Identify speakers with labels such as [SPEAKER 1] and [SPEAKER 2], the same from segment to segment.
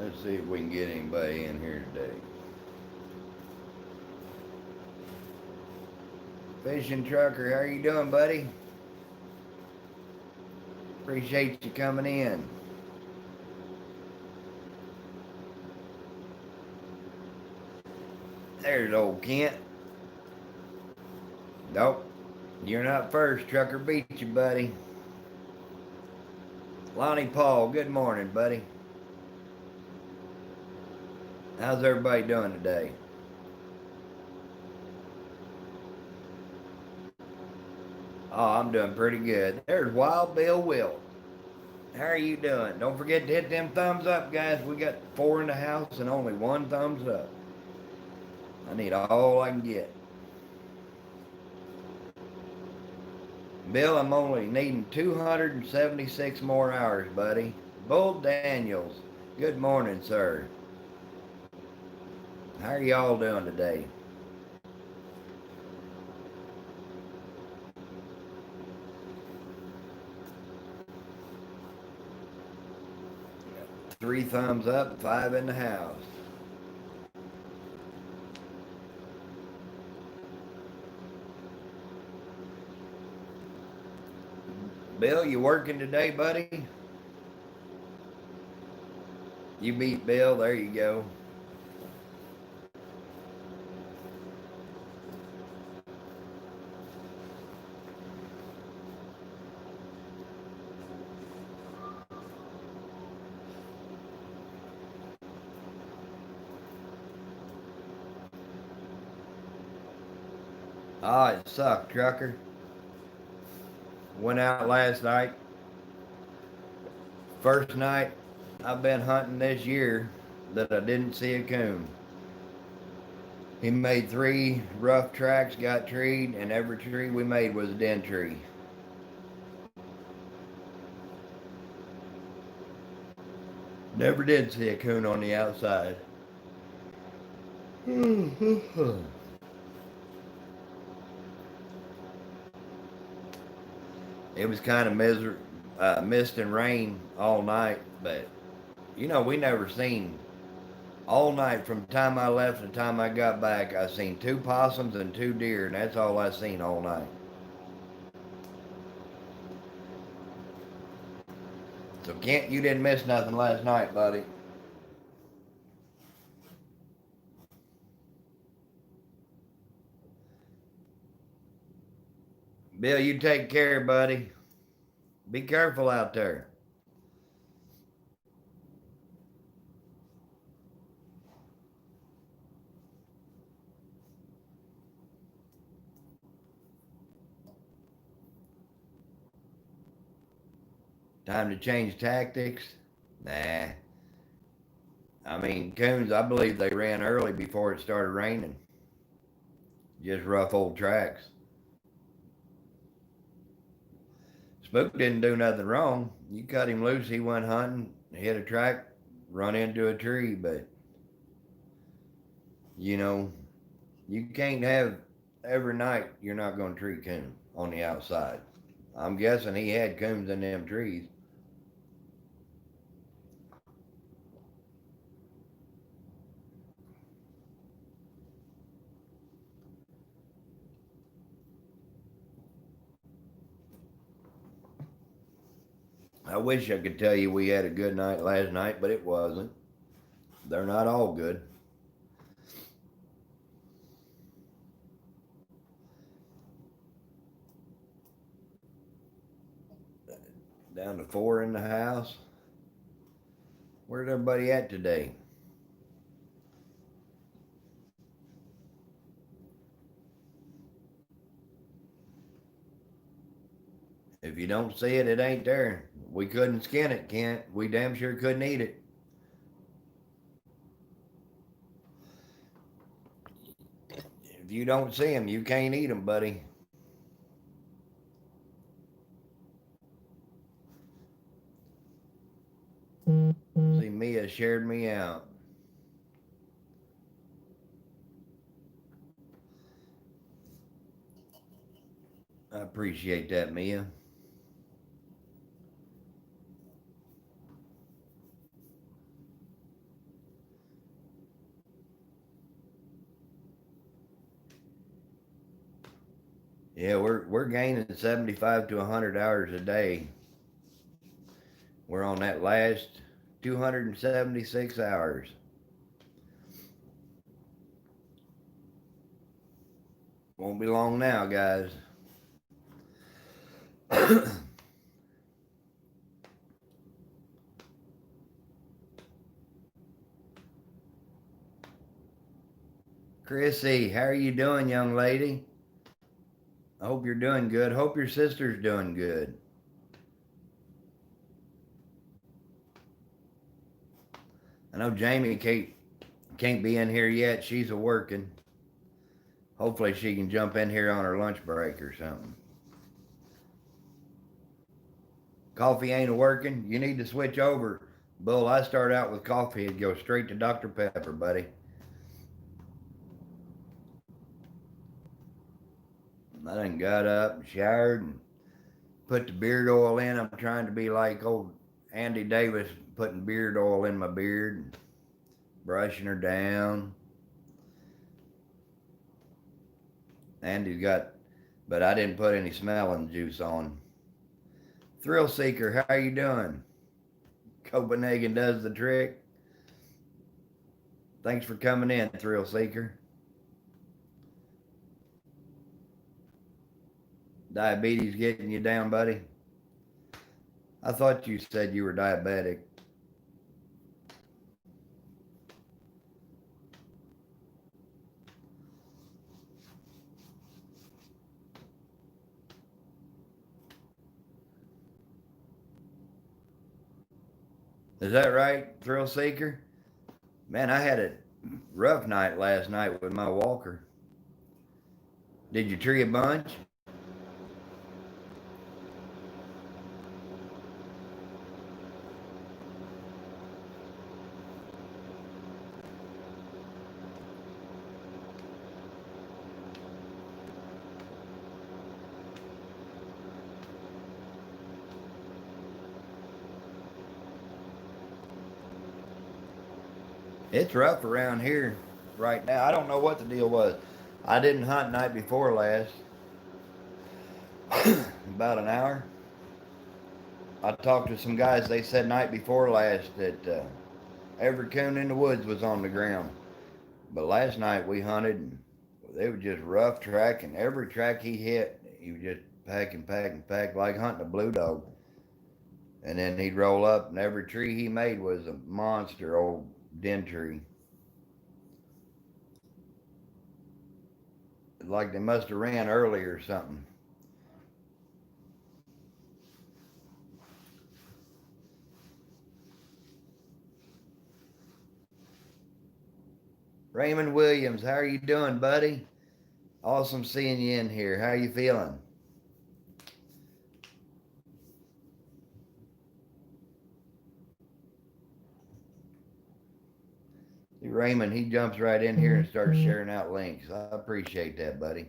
[SPEAKER 1] Let's see if we can get anybody in here today. Fishing Trucker, how you doing, buddy? Appreciate you coming in. There's old Kent. Nope. You're not first. Trucker beat you, buddy. Lonnie Paul, good morning, buddy. How's everybody doing today? Oh, I'm doing pretty good. There's Wild Bill Wilt. How are you doing? Don't forget to hit them thumbs up, guys. We got 4 in the house and only 1 thumbs up. I need all I can get. Bill, I'm only needing 276 more hours, buddy. Bull Daniels, good morning, sir. How are y'all doing today? Three thumbs up, 5 in the house. Bill, you working today, buddy? You beat Bill, there you go. Ah, it sucked, trucker. Went out last night. First night I've been hunting this year that I didn't see a coon. He made 3 rough tracks, got treed, and every tree we made was a den tree. Never did see a coon on the outside. It was kind of mist and rain all night, but you know, we never seen all night from the time I left to the time I got back. I seen 2 possums and 2 deer, and that's all I seen all night. So Kent, you didn't miss nothing last night, buddy. Bill, you take care, buddy. Be careful out there. Time to change tactics? Nah. I mean, coons, I believe they ran early before it started raining. Just rough old tracks. Spook didn't do nothing wrong. You cut him loose, he went hunting, hit a track, run into a tree, but you know, you can't have every night you're not going to tree coon on the outside. I'm guessing he had coons in them trees. I wish I could tell you we had a good night last night, but it wasn't. They're not all good. Down to 4 in the house. Where's everybody at today? If you don't see it, it ain't there. We couldn't skin it, Kent. We damn sure couldn't eat it. If you don't see them, you can't eat them, buddy. See, Mia shared me out. I appreciate that, Mia. Yeah, we're gaining 75 to 100 hours a day. We're on that last 276 hours. Won't be long now, guys. Chrissy, how are you doing, young lady? I hope you're doing good. Hope your sister's doing good. I know Jamie can't be in here yet. She's a working. Hopefully she can jump in here on her lunch break or something. Coffee ain't a working. You need to switch over. Bull, I start out with coffee and go straight to Dr. Pepper, buddy. I done got up and showered and put the beard oil in. I'm trying to be like old Andy Davis, putting beard oil in my beard and brushing her down. Andy's got, but I didn't put any smelling juice on. Thrill Seeker, how you doing? Copenhagen does the trick. Thanks for coming in, Thrill Seeker. Diabetes getting you down, buddy? I thought you said you were diabetic. Is that right, Thrill Seeker? Man, I had a rough night last night with my walker. Did you tree a bunch? It's rough around here right now. I don't know what the deal was. I didn't hunt night before last. About an hour. I talked to some guys. They said night before last that every coon in the woods was on the ground. But last night we hunted and they were just rough track, and every track he hit, he was just pack, like hunting a blue dog. And then he'd roll up, and every tree he made was a monster old den tree. Like they must have ran early or something. Raymond Williams, how are you doing, buddy? Awesome seeing you in here. How are you feeling? Raymond, he jumps right in here and starts sharing out links. I appreciate that, buddy.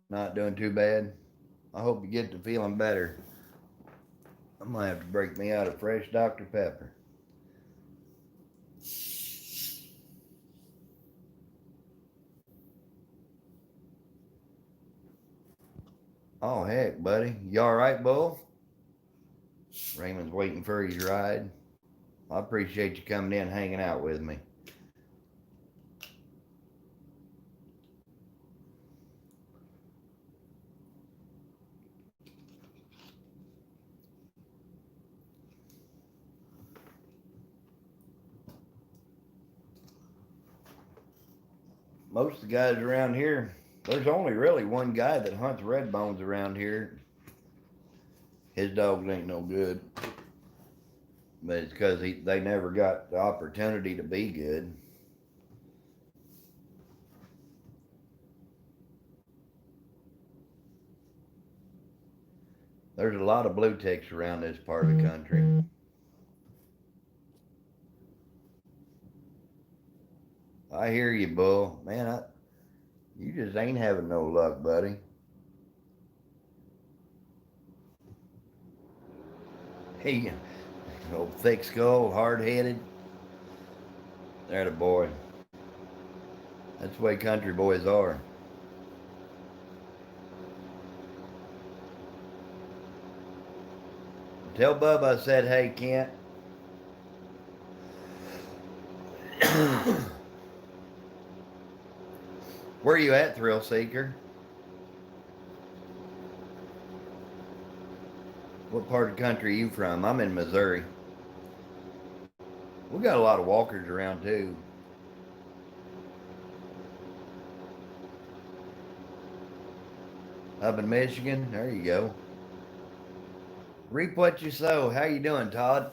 [SPEAKER 1] Not doing too bad. I hope you get to feeling better. I might have to break me out a fresh Dr. Pepper. Oh, heck, buddy. You all right, Bull? Raymond's waiting for his ride. I appreciate you coming in and hanging out with me. Most of the guys around here, there's only really one guy that hunts red bones around here. His dogs ain't no good. But it's because they never got the opportunity to be good. There's a lot of blue ticks around this part of the country. I hear you, Bull. Man, you just ain't having no luck, buddy. He, old thick skull, hard headed. They're the boy. That's the way country boys are. Tell Bubba I said, hey, Kent. Where you at, Thrill Seeker? What part of the country are you from? I'm in Missouri. We got a lot of walkers around too. Up in Michigan, there you go. Reap what you sow. How you doing, Todd?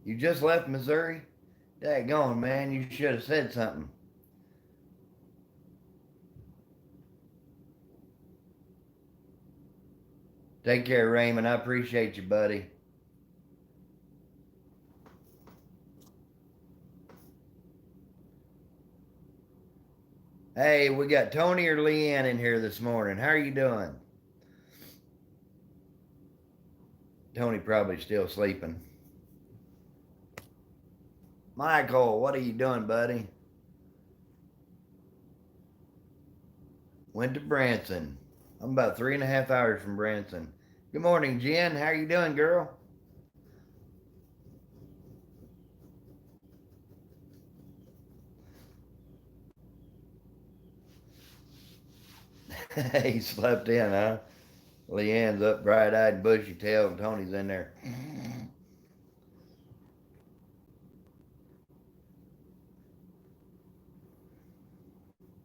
[SPEAKER 1] You just left Missouri? Daggone, man, you should have said something. Take care, Raymond. I appreciate you, buddy. Hey, we got Tony or Leanne in here this morning. How are you doing? Tony probably still sleeping. Michael, what are you doing, buddy? Went to Branson. I'm about 3.5 hours from Branson. Good morning, Jen. How are you doing, girl? He slept in, huh? Leanne's up bright-eyed and bushy-tailed, and Tony's in there.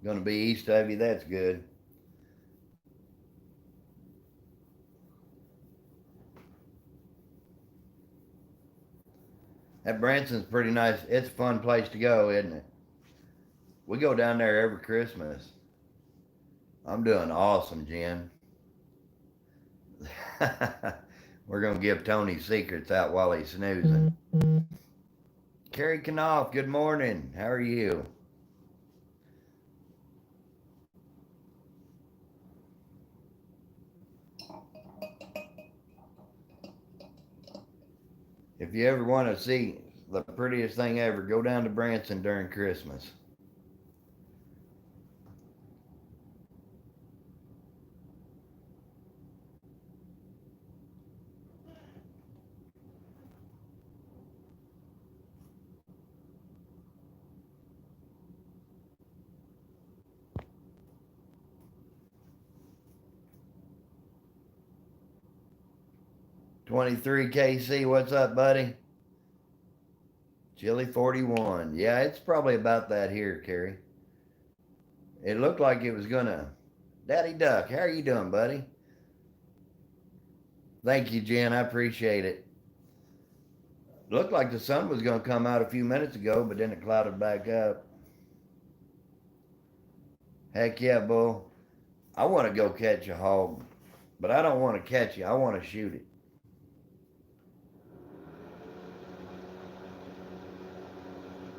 [SPEAKER 1] Gonna be east of you. That's good. That Branson's pretty nice. It's a fun place to go, isn't it? We go down there every Christmas. I'm doing awesome, Jen. We're gonna give Tony secrets out while he's snoozing. Carrie Knopf, good morning. How are you? If you ever want to see the prettiest thing ever, go down to Branson during Christmas. '23 KC, what's up, buddy? Chili 41. Yeah, it's probably about that here, Carrie. It looked like it was gonna. Daddy Duck, how are you doing, buddy? Thank you, Jen. I appreciate it. Looked like the sun was gonna come out a few minutes ago, but then it clouded back up. Heck yeah, Bull. I want to go catch a hog, but I don't want to catch it. I want to shoot it.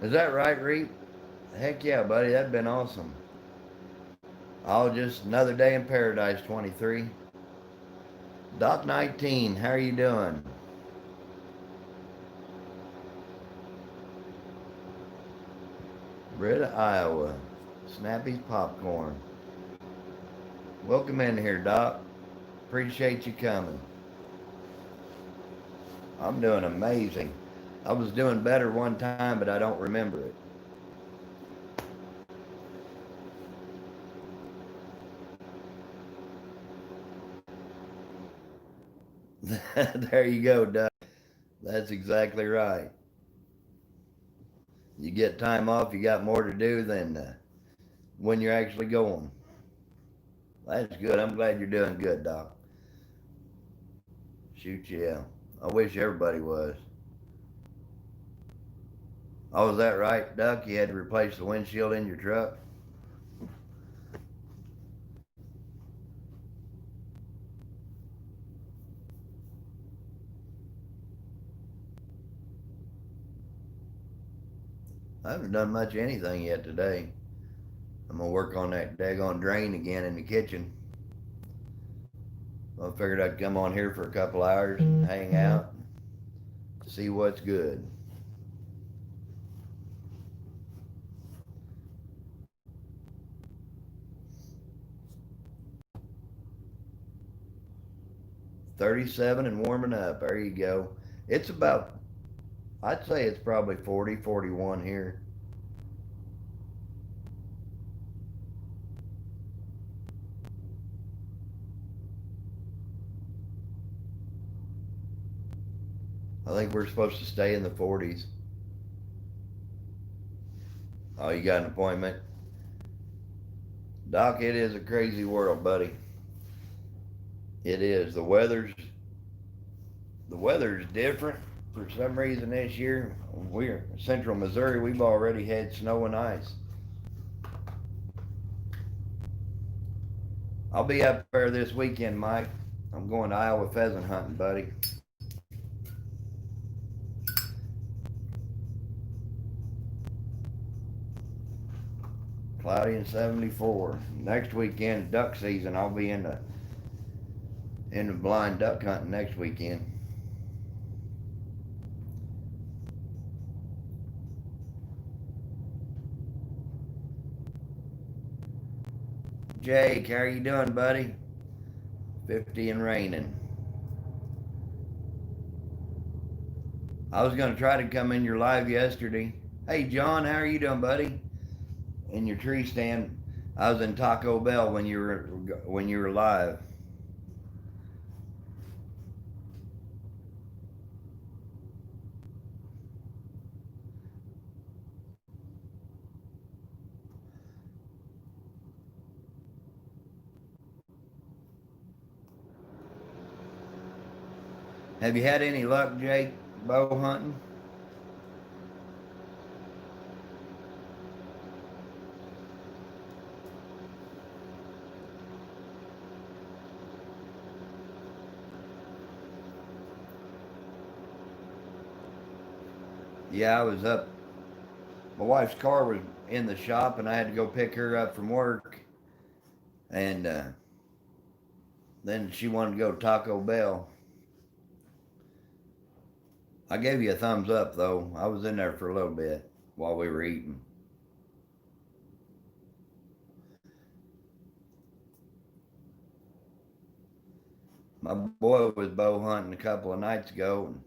[SPEAKER 1] Is that right, Reap? Heck yeah, buddy. That'd been awesome. Oh, just another day in paradise, 23. Doc 19, how are you doing? Britta, Iowa. Snappy's Popcorn. Welcome in here, Doc. Appreciate you coming. I'm doing amazing. I was doing better one time, but I don't remember it. There you go, Doug. That's exactly right. You get time off, you got more to do than when you're actually going. That's good. I'm glad you're doing good, Doc. Shoot, yeah. I wish everybody was. Oh, is that right, Duck? You had to replace the windshield in your truck? I haven't done much of anything yet today. I'm gonna work on that daggone drain again in the kitchen. I figured I'd come on here for a couple hours and hang out, see what's good. $37 and warming up. There you go. It's about, I'd say it's probably 40, 41 here. I think we're supposed to stay in the 40s. Oh, you got an appointment? Doc, it is a crazy world, buddy. It is. The weather's different for some reason this year. We're central Missouri. We've already had snow and ice. I'll be up there this weekend, Mike. I'm going to Iowa pheasant hunting, buddy. Cloudy and 74. Next weekend, duck season. I'll be in the blind duck hunting next weekend. Jake, how are you doing, buddy? 50 and raining. I was going to try to come in your live yesterday. Hey, John, how are you doing, buddy? In your tree stand. I was in Taco Bell when you were live. Have you had any luck, Jake, bow hunting? Yeah, I was up. My wife's car was in the shop, and I had to go pick her up from work. And then she wanted to go to Taco Bell. I gave you a thumbs up, though. I was in there for a little bit while we were eating. My boy was bow hunting a couple of nights ago and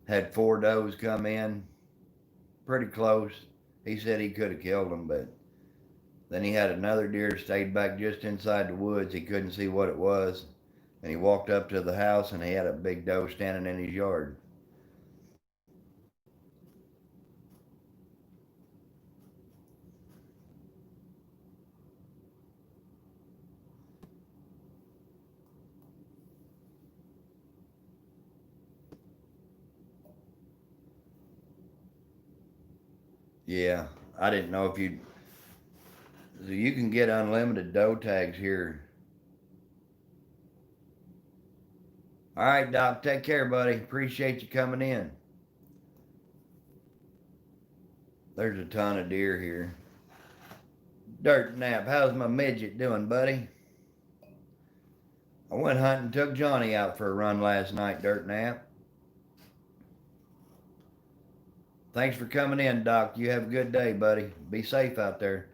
[SPEAKER 1] had four does come in pretty close. He said he could have killed them, but then he had another deer stayed back just inside the woods. He couldn't see what it was. And he walked up to the house and he had a big doe standing in his yard. Yeah, I didn't know if you. So you can get unlimited doe tags here. All right, Doc. Take care, buddy. Appreciate you coming in. There's a ton of deer here. Dirt Nap, how's my midget doing, buddy? I went hunting, took Johnny out for a run last night, Dirt Nap. Thanks for coming in, Doc. You have a good day, buddy. Be safe out there.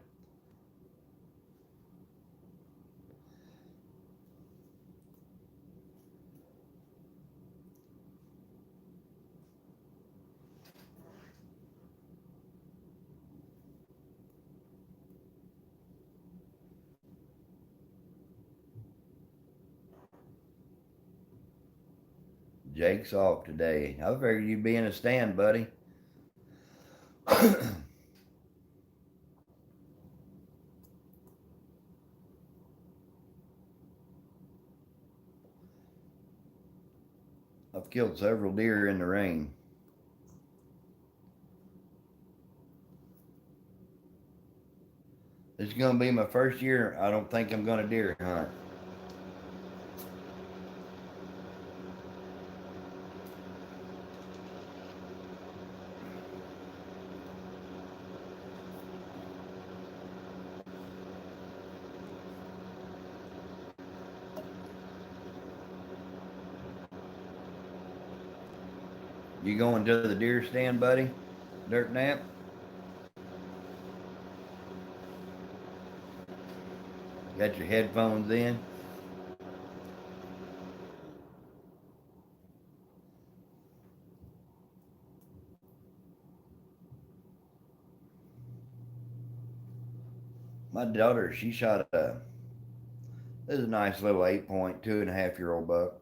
[SPEAKER 1] Jake's off today. I figured you'd be in a stand, buddy. I've killed several deer in the rain. This is going to be my first year. I don't think I'm going to deer hunt. You going to the deer stand, buddy? Dirt nap? Got your headphones in? My daughter, she shot this is a nice little 8 point, 2.5 year old buck.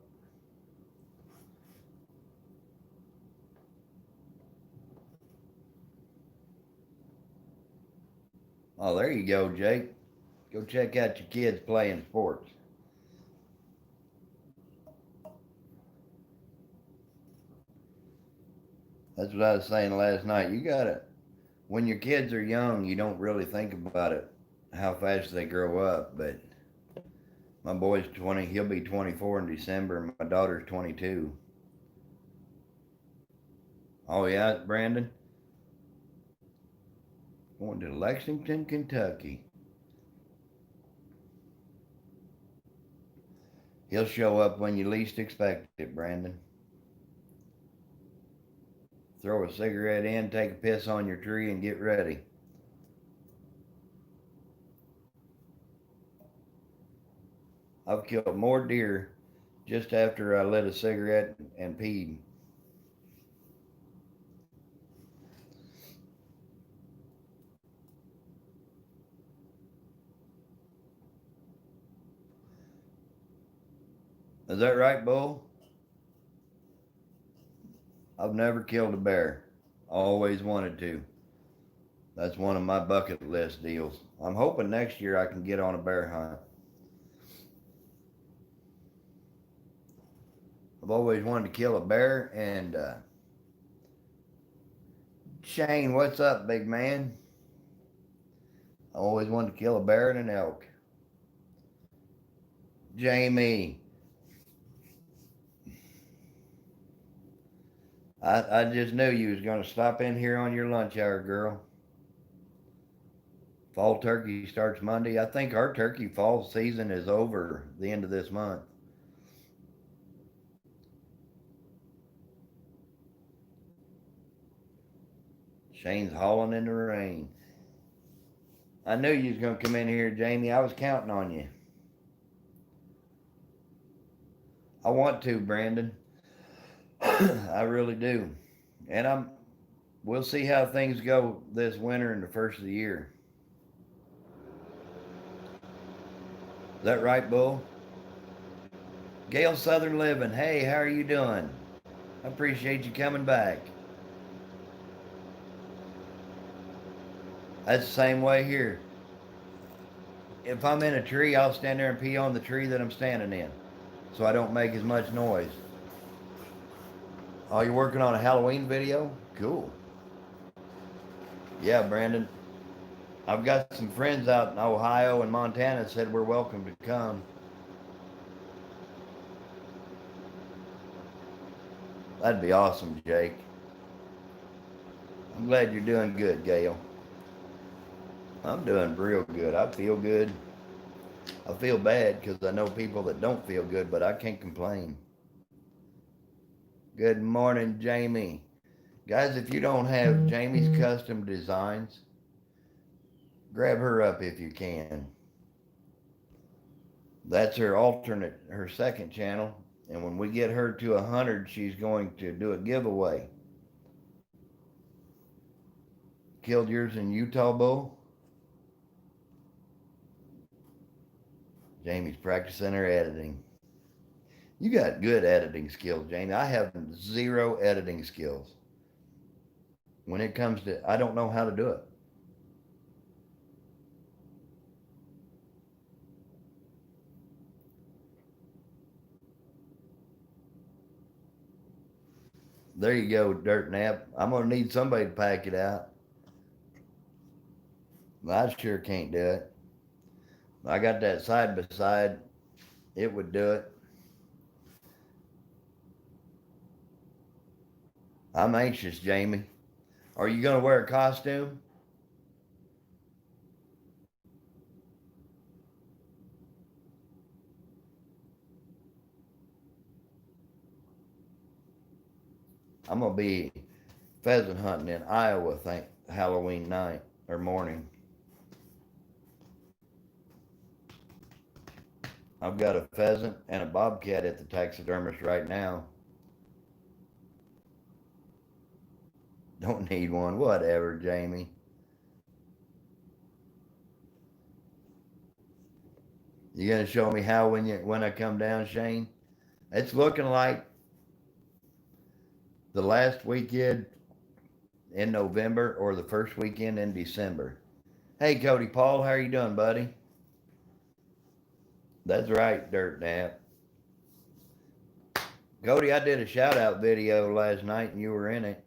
[SPEAKER 1] Oh, there you go, Jake. Go check out your kids playing sports. That's what I was saying last night. You gotta, when your kids are young, you don't really think about it, how fast they grow up. But my boy's 20, he'll be 24 in December, and my daughter's 22. Oh, yeah, Brandon? Going to Lexington, Kentucky. He'll show up when you least expect it, Brandon. Throw a cigarette in, take a piss on your tree, and get ready. I've killed more deer just after I lit a cigarette and peed. Is that right, Bull? I've never killed a bear. Always wanted to. That's one of my bucket list deals. I'm hoping next year I can get on a bear hunt. I've always wanted to kill a bear, and Shane, what's up, big man? I always wanted to kill a bear and an elk. Jamie, I just knew you was going to stop in here on your lunch hour, girl. Fall turkey starts Monday. I think our turkey fall season is over the end of this month. Shane's hauling in the rain. I knew you was going to come in here, Jamie. I was counting on you. I want to, Brandon. I really do. And we'll see how things go this winter and the first of the year. Is that right, Bull? Gail Southern Living, hey, how are you doing? I appreciate you coming back. That's the same way here. If I'm in a tree, I'll stand there and pee on the tree that I'm standing in so I don't make as much noise. Oh, you're working on a Halloween video? Cool. Yeah, Brandon. I've got some friends out in Ohio and Montana that said we're welcome to come. That'd be awesome, Jake. I'm glad you're doing good, Gail. I'm doing real good. I feel good. I feel bad because I know people that don't feel good, but I can't complain. Good morning, Jamie. Guys, if you don't have Jamie's custom designs, grab her up if you can. That's her second channel. And when we get her to 100, she's going to do a giveaway. Killed yours in Utah, Bull? Jamie's practicing her editing. You got good editing skills, Jamie. I have zero editing skills. When it comes to, I don't know how to do it. There you go, Dirt Nap. I'm going to need somebody to pack it out. I sure can't do it. I got that side by side. It would do it. I'm anxious, Jamie. Are you going to wear a costume? I'm gonna be pheasant hunting in Iowa, Halloween night or morning. I've got a pheasant and a bobcat at the taxidermist right now. Don't need one. Whatever, Jamie. You gonna show me how when I come down, Shane? It's looking like the last weekend in November or the first weekend in December. Hey, Cody Paul, how are you doing, buddy? That's right, Dirt Nap. Cody, I did a shout out video last night and you were in it.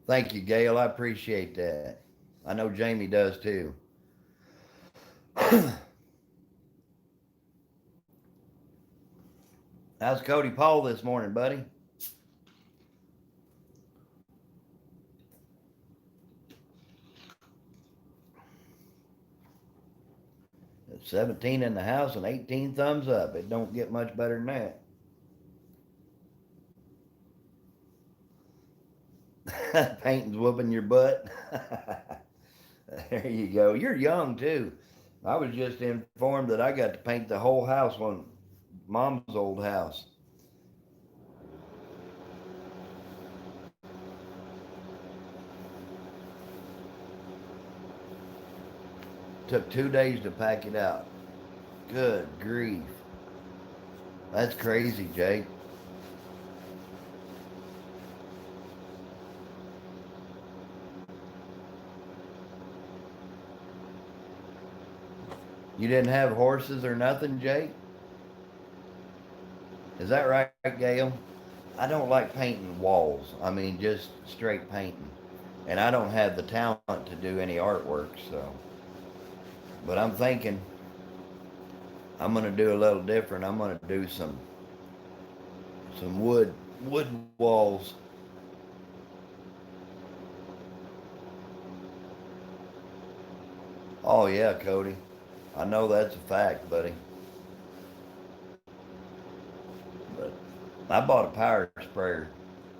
[SPEAKER 1] Thank you, Gail. I appreciate that. I know Jamie does too. How's Cody Paul this morning, buddy? It's 17 in the house and 18 thumbs up. It don't get much better than that. Painting's whooping your butt. There you go. You're young too. I was just informed that I got to paint the whole house on Mom's old house. Took 2 days to pack it out. Good grief. That's crazy, Jake. You didn't have horses or nothing, Jake? Is that right, Gail? I don't like painting walls. I mean, just straight painting. And I don't have the talent to do any artwork, so. But I'm thinking I'm gonna do a little different. I'm gonna do some wood walls. Oh yeah, Cody. I know that's a fact, buddy. But I bought a power sprayer.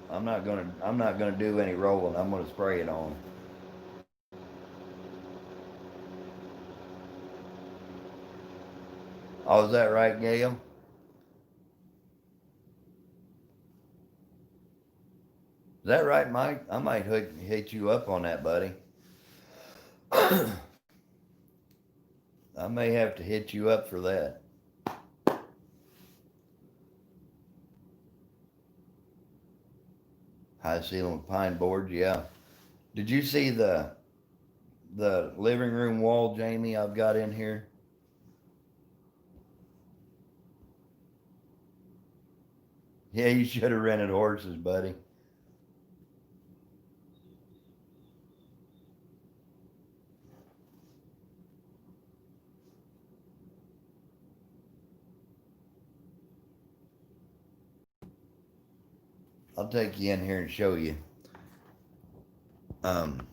[SPEAKER 1] I'm not gonna do any rolling. I'm gonna spray it on. Oh, is that right, Gail? Is that right, Mike? I might hit you up on that, buddy. I may have to hit you up for that. High ceiling with pine boards, yeah. Did you see the living room wall, Jamie, I've got in here? Yeah, you should have rented horses, buddy. I'll take you in here and show you um,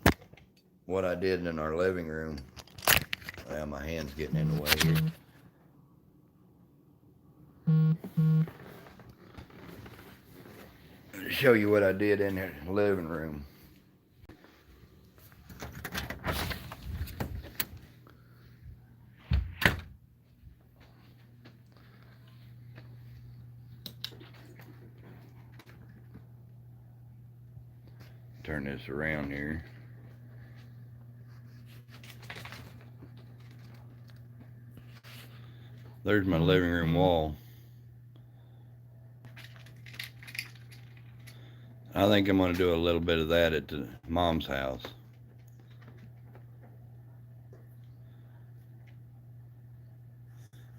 [SPEAKER 1] what I did in our living room. Well, my hand's getting in the way here. Show you what I did in the living room. Turn this around here. There's my living room wall. I think I'm going to do a little bit of that at the mom's house.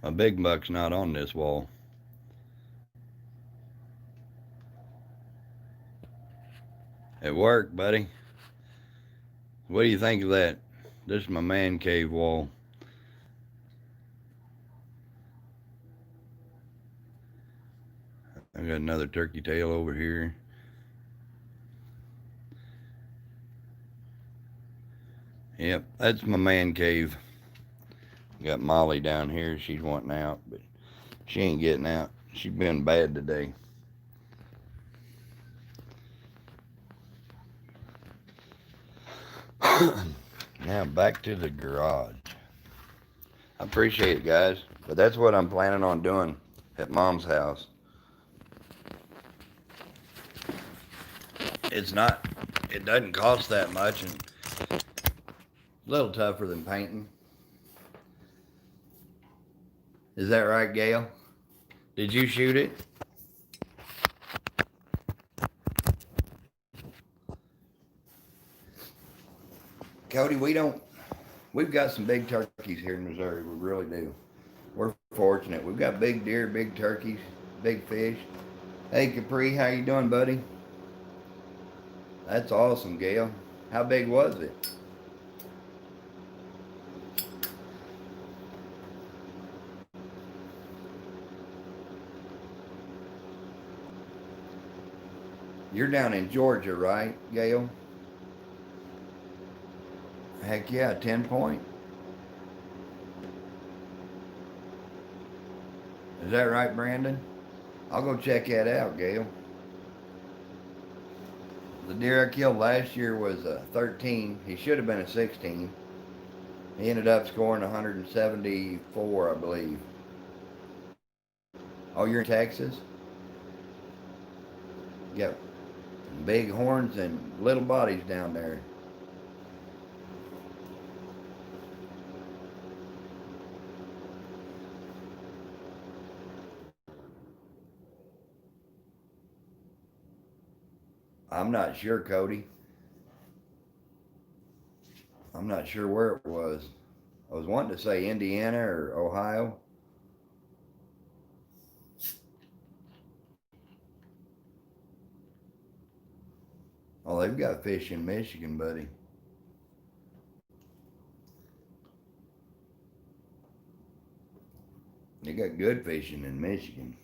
[SPEAKER 1] My big buck's not on this wall. It worked, buddy. What do you think of that? This is my man cave wall. I got another turkey tail over here. Yep, that's my man cave. Got Molly down here. She's wanting out, but she ain't getting out. She's been bad today. Now back to the garage. I appreciate it, guys. But that's what I'm planning on doing at Mom's house. It's not, it doesn't cost that much and a little tougher than painting. Is that right, Gail? Did you shoot it? Cody, we've got some big turkeys here in Missouri. We really do. We're fortunate. We've got big deer, big turkeys, big fish. Hey, Capri, how you doing, buddy? That's awesome, Gail. How big was it? You're down in Georgia, right, Gail? Heck yeah, 10 point. Is that right, Brandon? I'll go check that out, Gail. The deer I killed last year was a 13. He should have been a 16. He ended up scoring 174, I believe. Oh, you're in Texas? Yep. Big horns and little bodies down there. I'm not sure, Cody. I'm not sure where it was. I was wanting to say Indiana or Ohio. Oh, they've got fish in Michigan, buddy. They got good fishing in Michigan.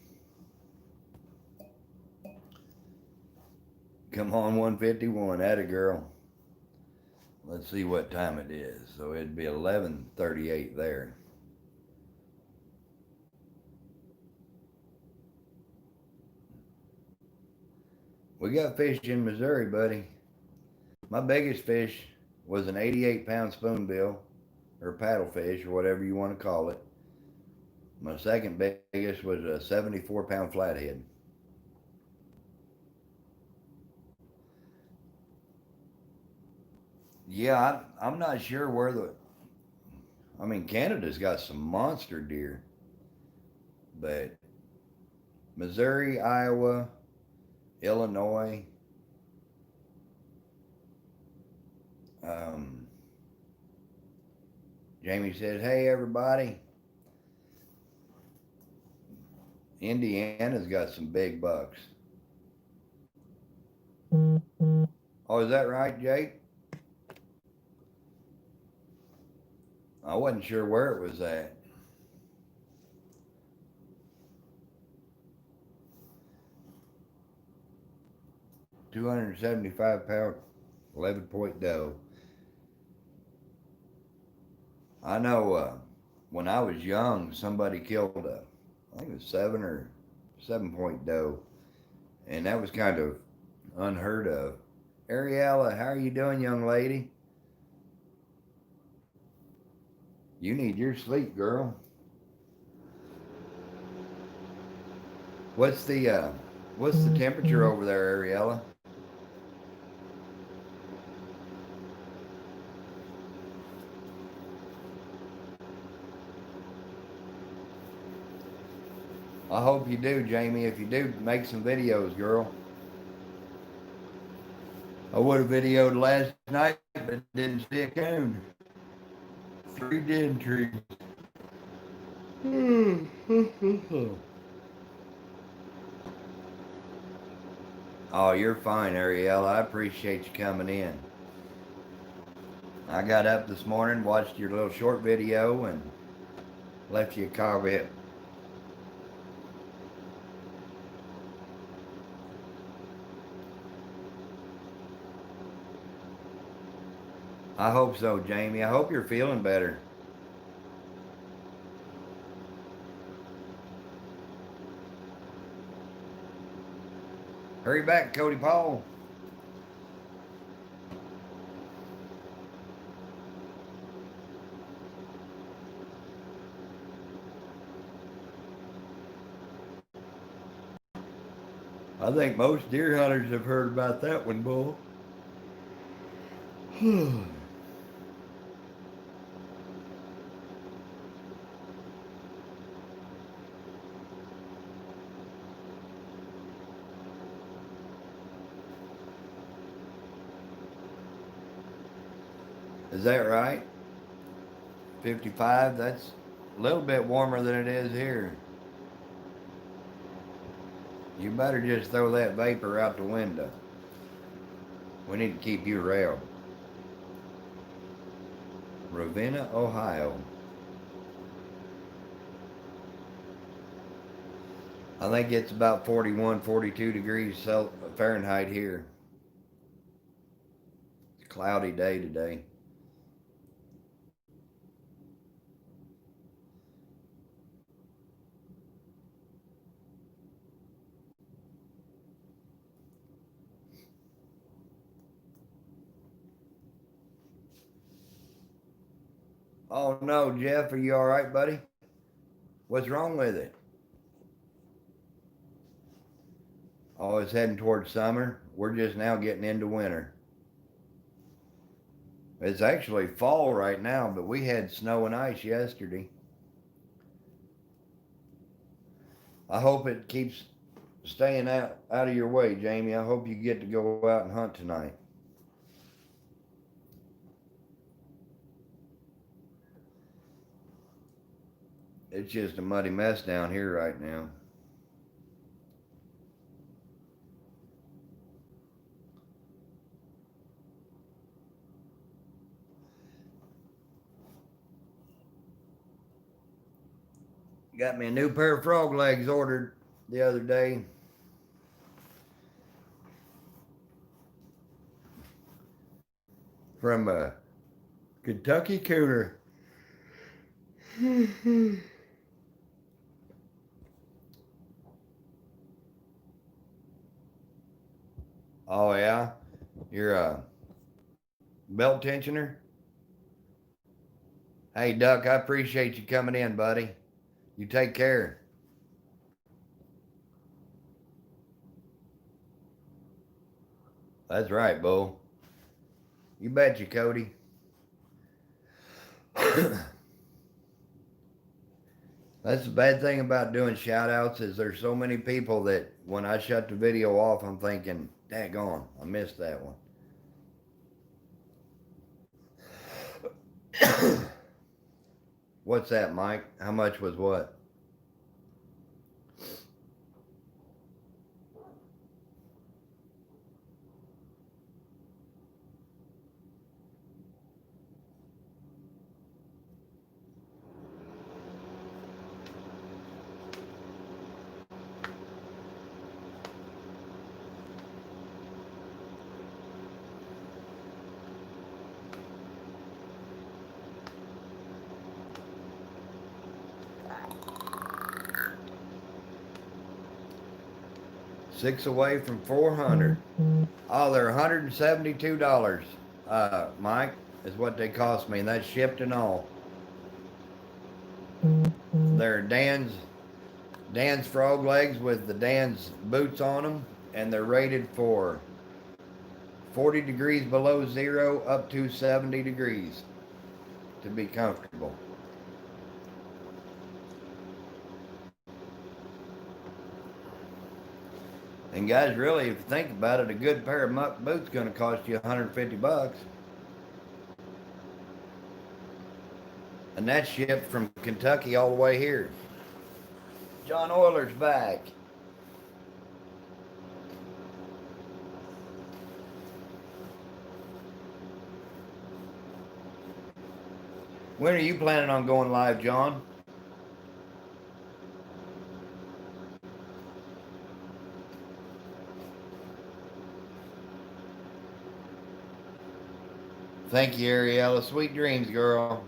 [SPEAKER 1] Come on, 151. Atta girl. Let's see what time it is. So it'd be 11:38 there. We got fish in Missouri, buddy. My biggest fish was an 88-pound spoonbill or paddlefish or whatever you want to call it. My second biggest was a 74-pound flathead. Yeah, I'm not sure where I mean, Canada's got some monster deer, but Missouri, Iowa, Illinois, um, Jamie says, hey, everybody. Indiana's got some big bucks. Oh, is that right, Jake? I wasn't sure where it was at. £275, 11-point doe. I know when I was young, somebody killed I think it was 7 point doe, and that was kind of unheard of. Ariella, how are you doing, young lady? You need your sleep, girl. What's the temperature over there, Ariella? I hope you do, Jamie. If you do, make some videos, girl. I would have videoed last night, but didn't see a coon. 3 dead trees. Oh, you're fine, Ariel. I appreciate you coming in. I got up this morning, watched your little short video, and left you a comment. I hope so, Jamie. I hope you're feeling better. Hurry back, Cody Paul. I think most deer hunters have heard about that one, Bull. Is that right? 55? That's a little bit warmer than it is here. You better just throw that vapor out the window. We need to keep you around. Ravenna, Ohio. I think it's about 41, 42 degrees Fahrenheit here. It's a cloudy day today. Oh no, Jeff, are you all right, buddy? What's wrong with it? Oh, it's heading towards summer. We're just now getting into winter. It's actually fall right now, but we had snow and ice yesterday. I hope it keeps staying out of your way, Jamie. I hope you get to go out and hunt tonight. It's just a muddy mess down here right now. Got me a new pair of frog legs ordered the other day. From a Kentucky Cooter. Oh yeah? You're a belt tensioner? Hey Duck, I appreciate you coming in, buddy. You take care. That's right, Bull. You betcha, Cody. That's the bad thing about doing shout outs is there's so many people that when I shut the video off, I'm thinking, daggone, I missed that one. What's that, Mike? How much was what? Six away from 400. Oh, they're $172. Mike, is what they cost me, and that's shipped and all. They're Dan's frog legs with the Dan's boots on them, and they're rated for 40 degrees below zero up to 70 degrees to be comfortable. And guys, really, if you think about it, a good pair of muck boots going to cost you 150 bucks. And that's shipped from Kentucky all the way here. John Oyler's back. When are you planning on going live, John? Thank you, Ariella. Sweet dreams, girl.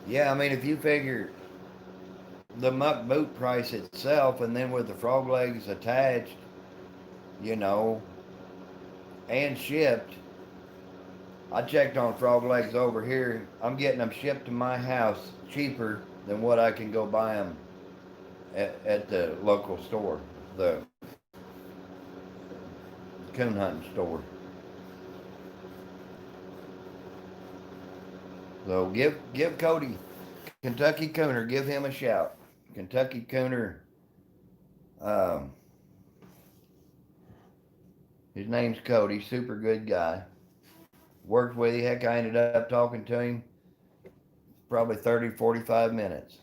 [SPEAKER 1] Yeah, I mean, if you figure the muck boot price itself and then with the frog legs attached, you know, and shipped, I checked on frog legs over here. I'm getting them shipped to my house cheaper than what I can go buy them at the local store, the coon hunting store. So give Cody, Kentucky Cooner, give him a shout. Kentucky Cooner, um, his name's Cody, super good guy. Worked with him, heck, I ended up talking to him probably 30, 45 minutes.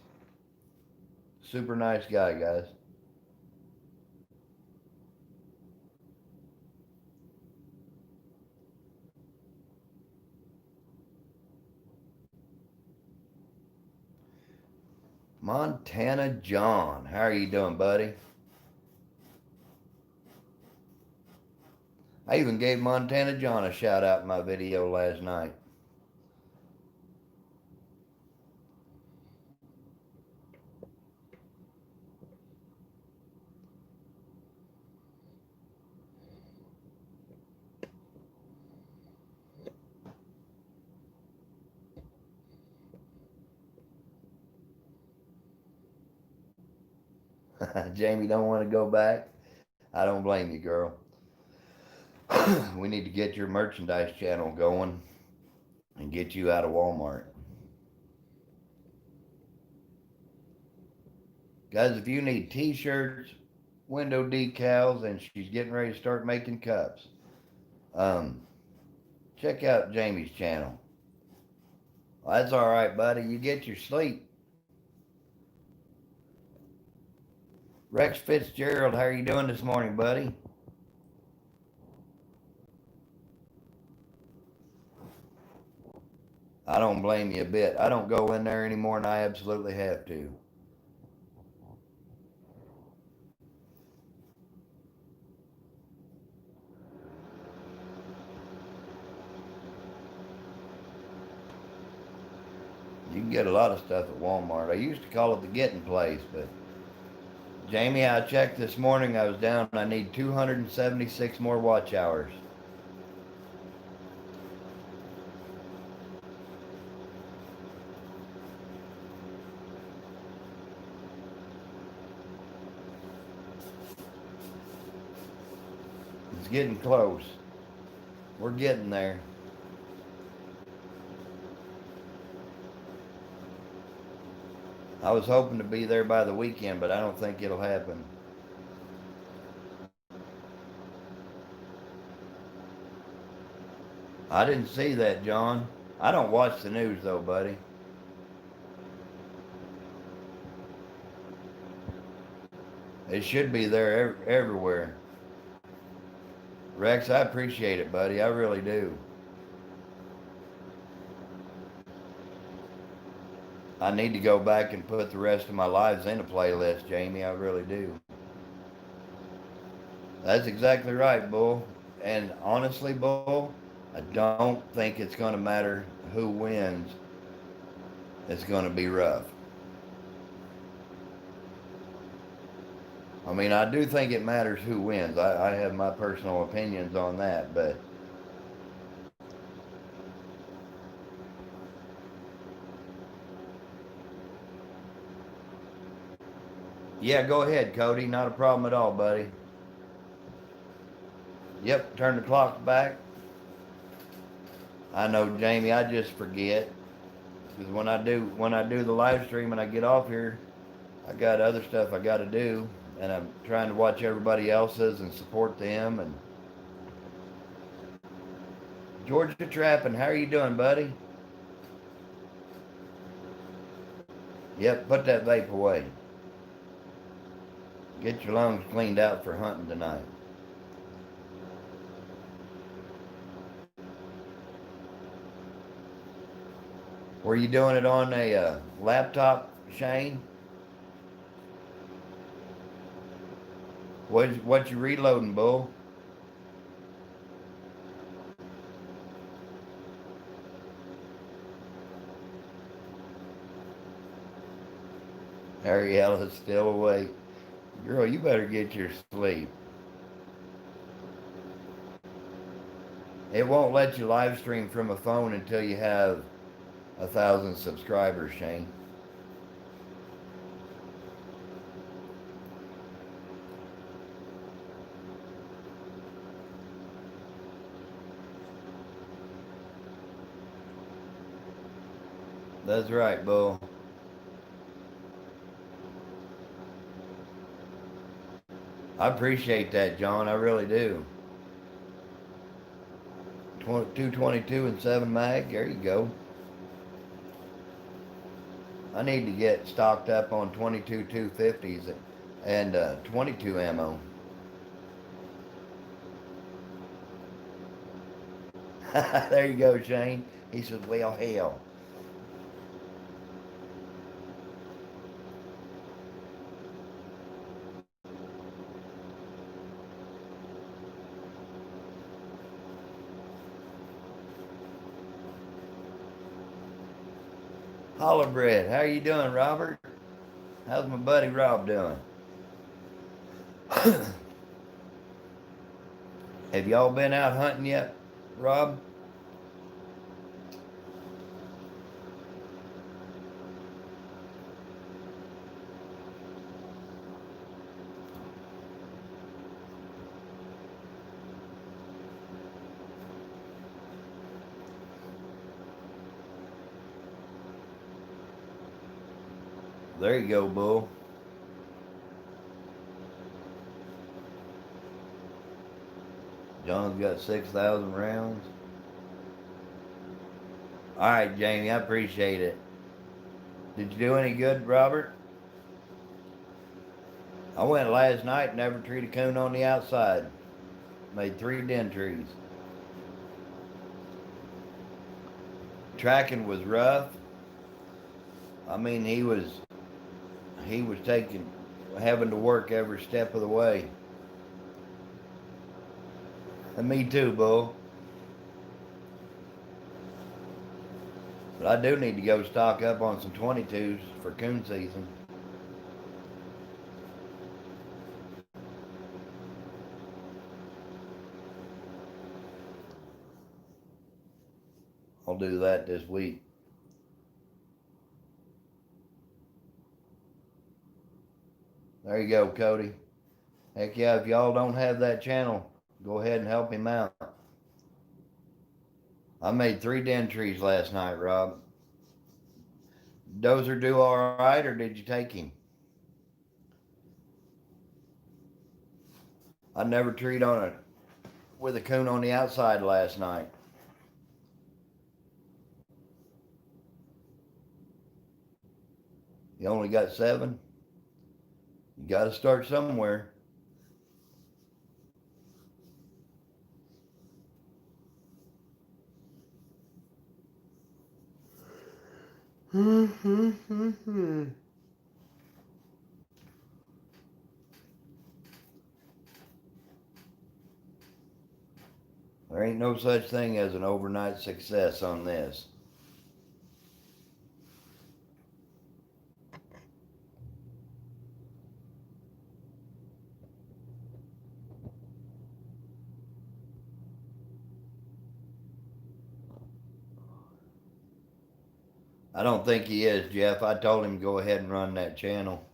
[SPEAKER 1] Super nice guy, guys. Montana John, how are you doing, buddy? I even gave Montana John a shout out in my video last night. Jamie don't want to go back. I don't blame you, girl. We need to get your merchandise channel going and get you out of Walmart. Guys, if you need t-shirts, window decals, and she's getting ready to start making cups, um, check out Jamie's channel. Well, that's all right, buddy. You get your sleep. Rex Fitzgerald, how are you doing this morning, buddy? I don't blame you a bit. I don't go in there anymore, and I absolutely have to. You can get a lot of stuff at Walmart. I used to call it the getting place, but Jamie, I checked this morning. I was down. I need 276 more watch hours. It's getting close. We're getting there. I was hoping to be there by the weekend, but I don't think it'll happen. I didn't see that, John. I don't watch the news, though, buddy. It should be there everywhere. Rex, I appreciate it, buddy. I really do. I need to go back and put the rest of my lives in a playlist, Jamie. I really do. That's exactly right, Bull. And honestly, Bull, I don't think it's going to matter who wins. It's going to be rough. I mean, I do think it matters who wins. I have my personal opinions on that, but yeah, go ahead, Cody. Not a problem at all, buddy. Yep, turn the clock back. I know, Jamie. I just forget because when I do the live stream and I get off here, I got other stuff I got to do, and I'm trying to watch everybody else's and support them. And Georgia Trapping, how are you doing, buddy? Yep, put that vape away. Get your lungs cleaned out for hunting tonight. Were you doing it on a laptop, Shane? What you reloading, Bull? Ariella's still awake. Girl, you better get your sleep. It won't let you live stream from a phone until you have 1,000 subscribers, Shane. That's right, Bull. I appreciate that, John. I really do. 222 and 7 mag. There you go. I need to get stocked up on 22 250s and 22 ammo. There you go, Shane. He says, well, hell. Holler Bread, how you doing, Robert? How's my buddy Rob doing? Have y'all been out hunting yet, Rob? There you go, Bull. John's got 6,000 rounds. All right, Jamie, I appreciate it. Did you do any good, Robert? I went last night, never treed a coon on the outside. Made 3 den trees. Tracking was rough. I mean, he was having to work every step of the way. And me too, Bull. But I do need to go stock up on some 22s for coon season. I'll do that this week. There you go, Cody. Heck yeah, if y'all don't have that channel, go ahead and help him out. I made 3 den trees last night, Rob. Dozer do all right, or did you take him? I never treed on it with a coon on the outside last night. You only got 7? You got to start somewhere. There ain't no such thing as an overnight success on this. I don't think he is, Jeff. I told him to go ahead and run that channel.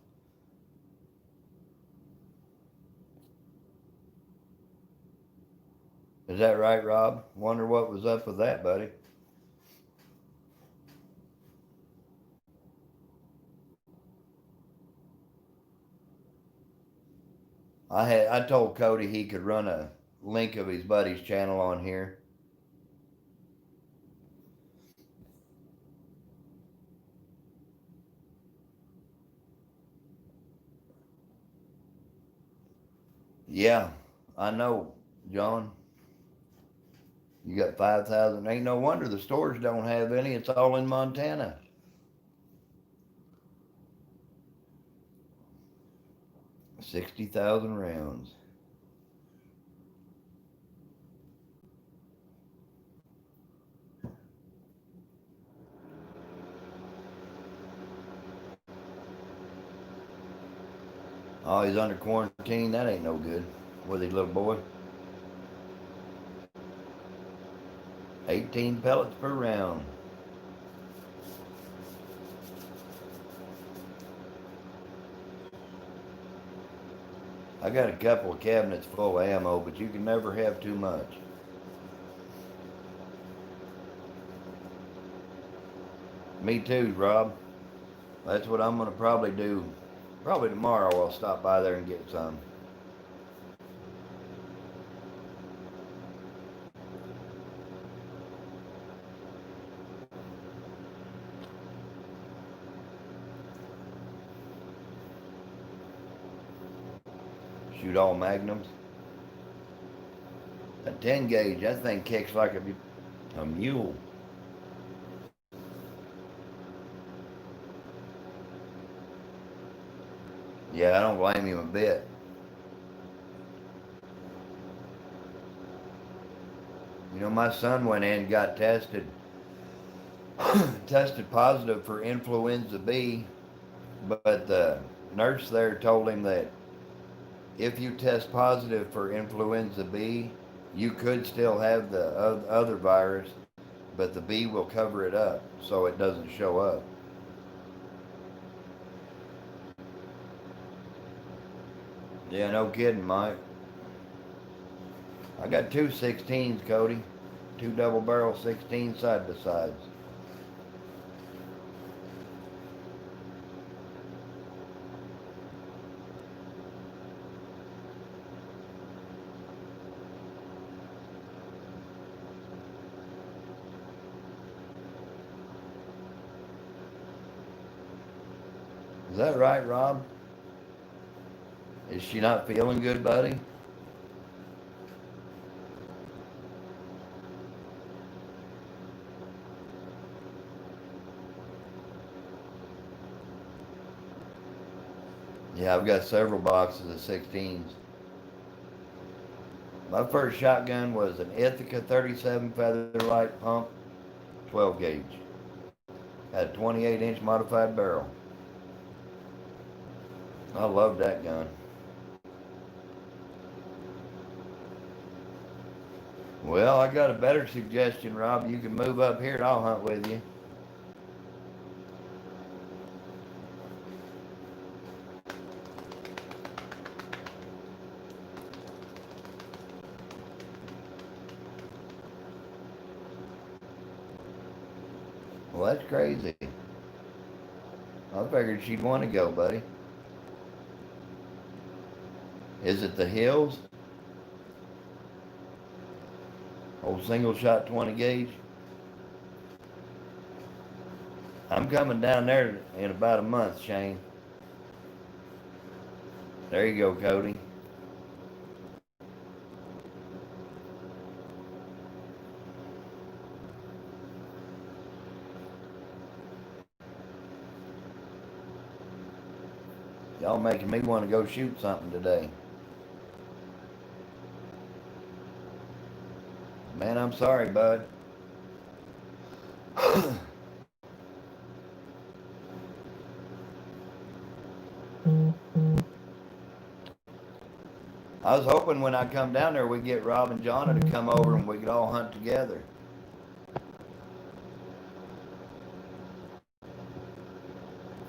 [SPEAKER 1] Is that right, Rob? Wonder what was up with that, buddy. I told Cody he could run a link of his buddy's channel on here. Yeah, I know, John. You got 5,000. Ain't no wonder the stores don't have any. It's all in Montana. $60,000 rounds. Oh, he's under quarantine. That ain't no good. With his little boy. 18 pellets per round. I got a couple of cabinets full of ammo, but you can never have too much. Me too, Rob. That's what I'm gonna probably do. Probably tomorrow I'll stop by there and get some. Shoot all magnums. A 10 gauge, that thing kicks like a mule. Yeah, I don't blame him a bit. You know, my son went in and got tested, tested positive for influenza B, but the nurse there told him that if you test positive for influenza B, you could still have the other virus, but the B will cover it up so it doesn't show up. Yeah, no kidding, Mike. I got two 16s, Cody. Two double barrel 16 side by sides. Is that right, Rob? Is she not feeling good, buddy? Yeah, I've got several boxes of 16s. My first shotgun was an Ithaca 37 Featherlight pump, 12 gauge. Had a 28-inch modified barrel. I loved that gun. Well, I got a better suggestion, Rob. You can move up here and I'll hunt with you. Well, that's crazy. I figured she'd want to go, buddy. Is it the hills? Old single shot 20 gauge? I'm coming down there in about a month, Shane. There you go, Cody. Y'all making me want to go shoot something today. Man, I'm sorry, bud. I was hoping when I come down there we'd get Rob and Jonna to come over and we could all hunt together.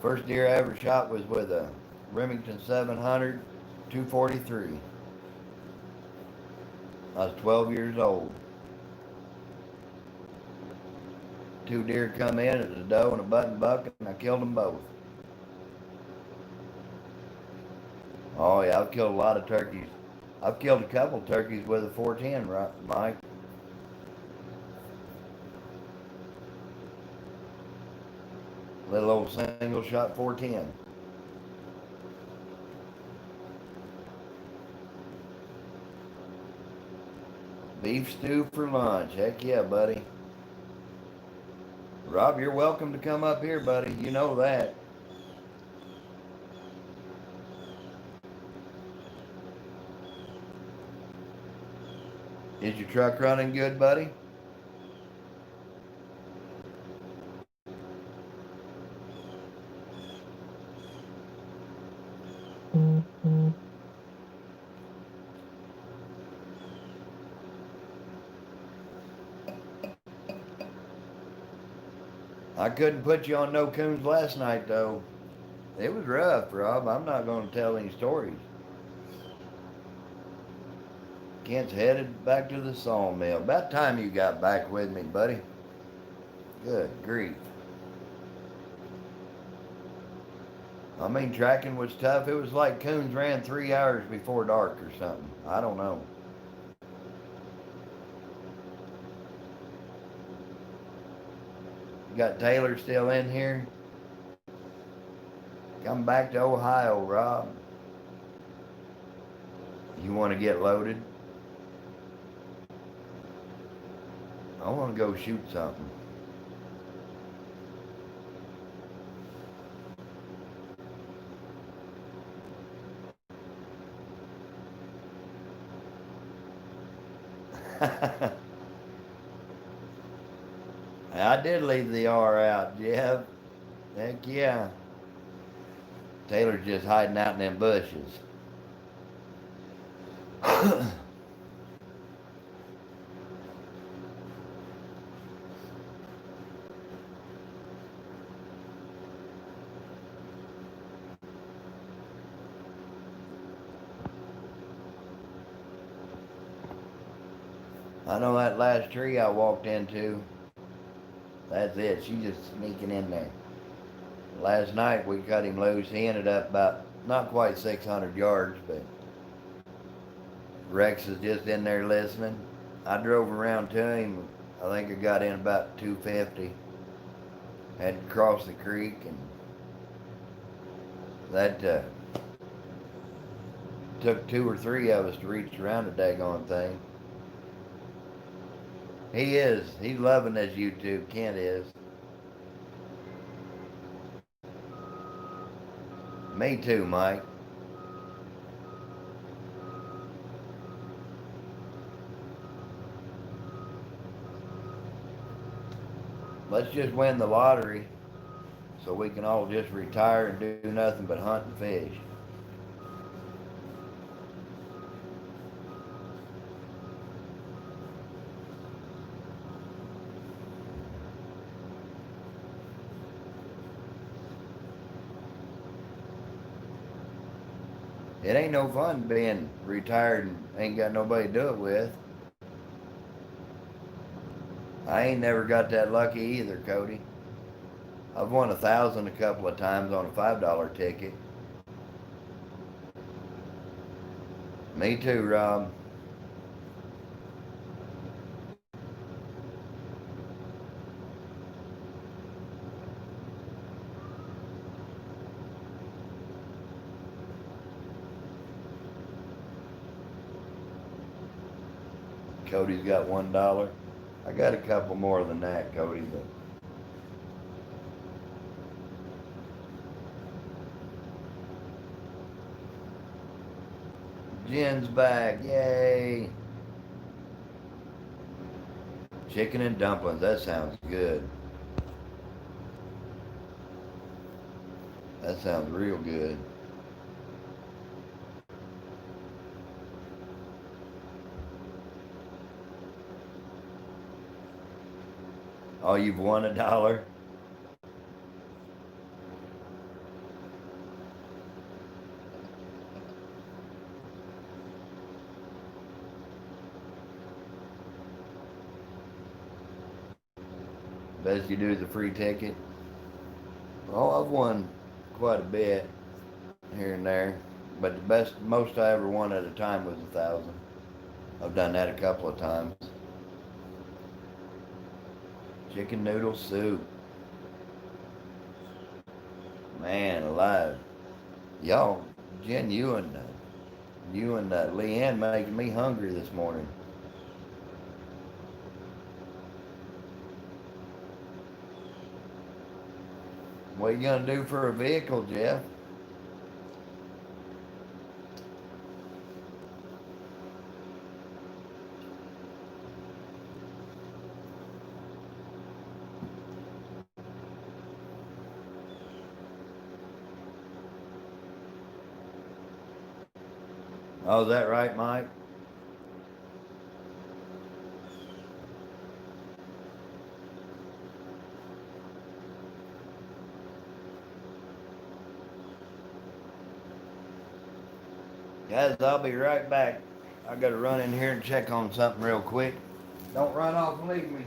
[SPEAKER 1] First deer I ever shot was with a Remington 700 243. I was 12 years old. Two deer come in, it was a doe and a button buck, and I killed them both. Oh yeah, I've killed a lot of turkeys. I've killed a couple turkeys with a 410, right, Mike? Little old single shot 410. Beef stew for lunch. Heck yeah, buddy. Rob, you're welcome to come up here, buddy. You know that. Is your truck running good, buddy? I couldn't put you on no coons last night, though. It was rough, Rob. I'm not going to tell any stories. Kent's headed back to the sawmill. About time you got back with me, buddy. Good grief. I mean, tracking was tough. It was like coons ran 3 hours before dark or something. I don't know. Got Taylor still in here. Come back to Ohio, Rob. You want to get loaded? I want to go shoot something. I did leave the R out, Jeff. Heck yeah. Taylor's just hiding out in them bushes. I know that last tree I walked into, that's it. She's just sneaking in there. Last night we cut him loose. He ended up about not quite 600 yards, but Rex is just in there listening. I drove around to him. I think I got in about 250. Had to cross the creek, and that took two or three of us to reach around the daggone thing. He is. He's loving this YouTube. Kent is. Me too, Mike. Let's just win the lottery so we can all just retire and do nothing but hunt and fish. It ain't no fun being retired and ain't got nobody to do it with. I ain't never got that lucky either, Cody. I've won 1,000 a couple of times on a $5 ticket. Me too, Rob. Cody's got $1. I got a couple more than that, Cody, but Jen's back. Yay. Chicken and dumplings. That sounds good. That sounds real good. Oh, you've won $1? Best you do is a free ticket. Oh, I've won quite a bit here and there, but most I ever won at a time was 1,000. I've done that a couple of times. Chicken noodle soup. Man alive. Y'all, Jen, you and Leanne making me hungry this morning. What are you gonna do for a vehicle, Jeff? Oh, is that right, Mike? Guys, I'll be right back. I gotta run in here and check on something real quick. Don't run off and leave me.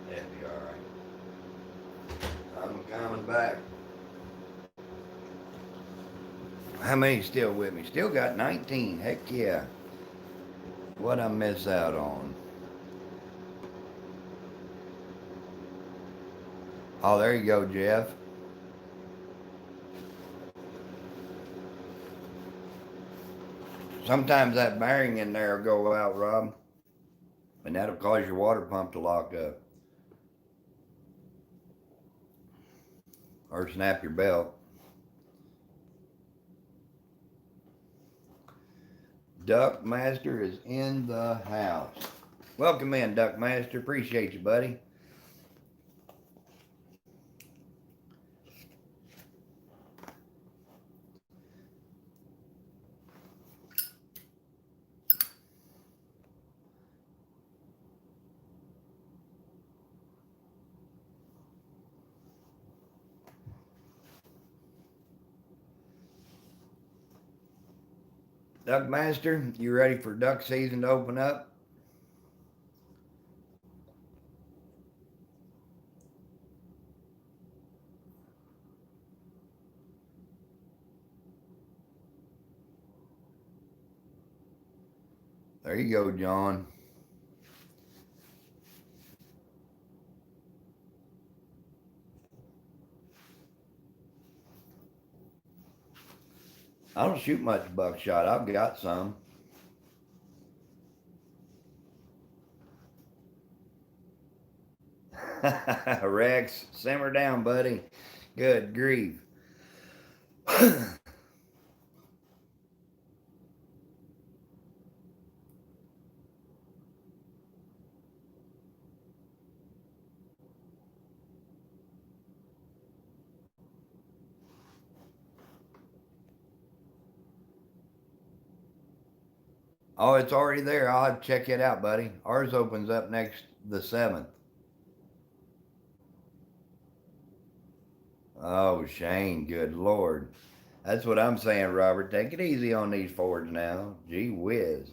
[SPEAKER 1] That'd be all right. I'm coming back. How many still with me? Still got 19. Heck yeah. What I miss out on? Oh, there you go, Jeff. Sometimes that bearing in there will go out, Rob, and that'll cause your water pump to lock up or snap your belt. Duck Master is in the house. Welcome in, Duck Master. Appreciate you, buddy. Duck Master, you ready for duck season to open up? There you go, John. I don't shoot much buckshot. I've got some. Rex, simmer down, buddy. Good grief. Oh, it's already there. I'll have to check it out, buddy. Ours opens up next the 7th. Oh, Shane, good Lord. That's what I'm saying, Robert. Take it easy on these Fords now. Gee whiz.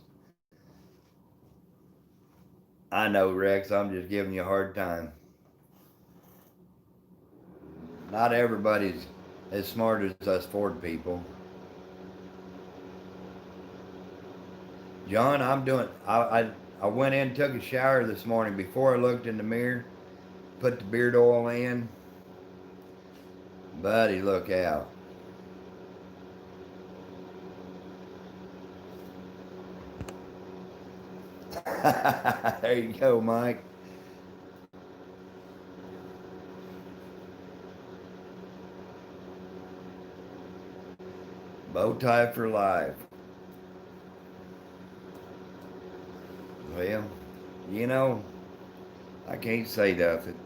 [SPEAKER 1] I know, Rex. I'm just giving you a hard time. Not everybody's as smart as us Ford people. John, I'm doing. I went in, took a shower this morning before I looked in the mirror, put the beard oil in. Buddy, look out. There you go, Mike. Bow tie for life. Well, you know, I can't say nothing.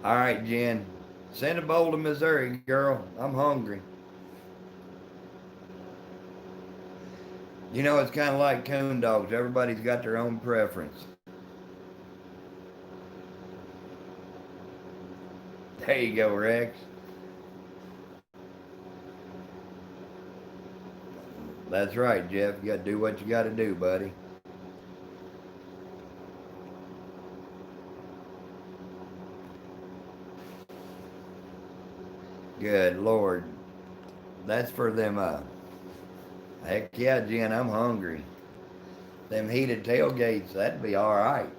[SPEAKER 1] All right, Jen. Send a bowl to Missouri, girl. I'm hungry. You know, it's kind of like coon dogs. Everybody's got their own preference. There you go, Rex. That's right, Jeff. You got to do what you got to do, buddy. Good Lord. That's for them, heck yeah, Jen, I'm hungry. Them heated tailgates, that'd be all right.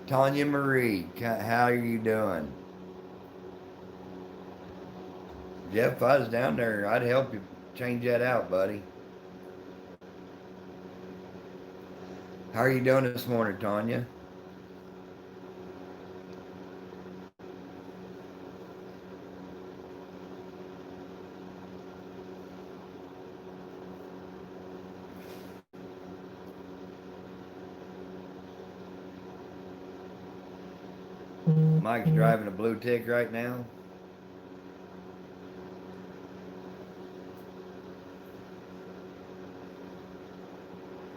[SPEAKER 1] Tanya Marie, how are you doing? Jeff, if I was down there, I'd help you change that out, buddy. How are you doing this morning, Tanya? Mike's driving a blue tick right now.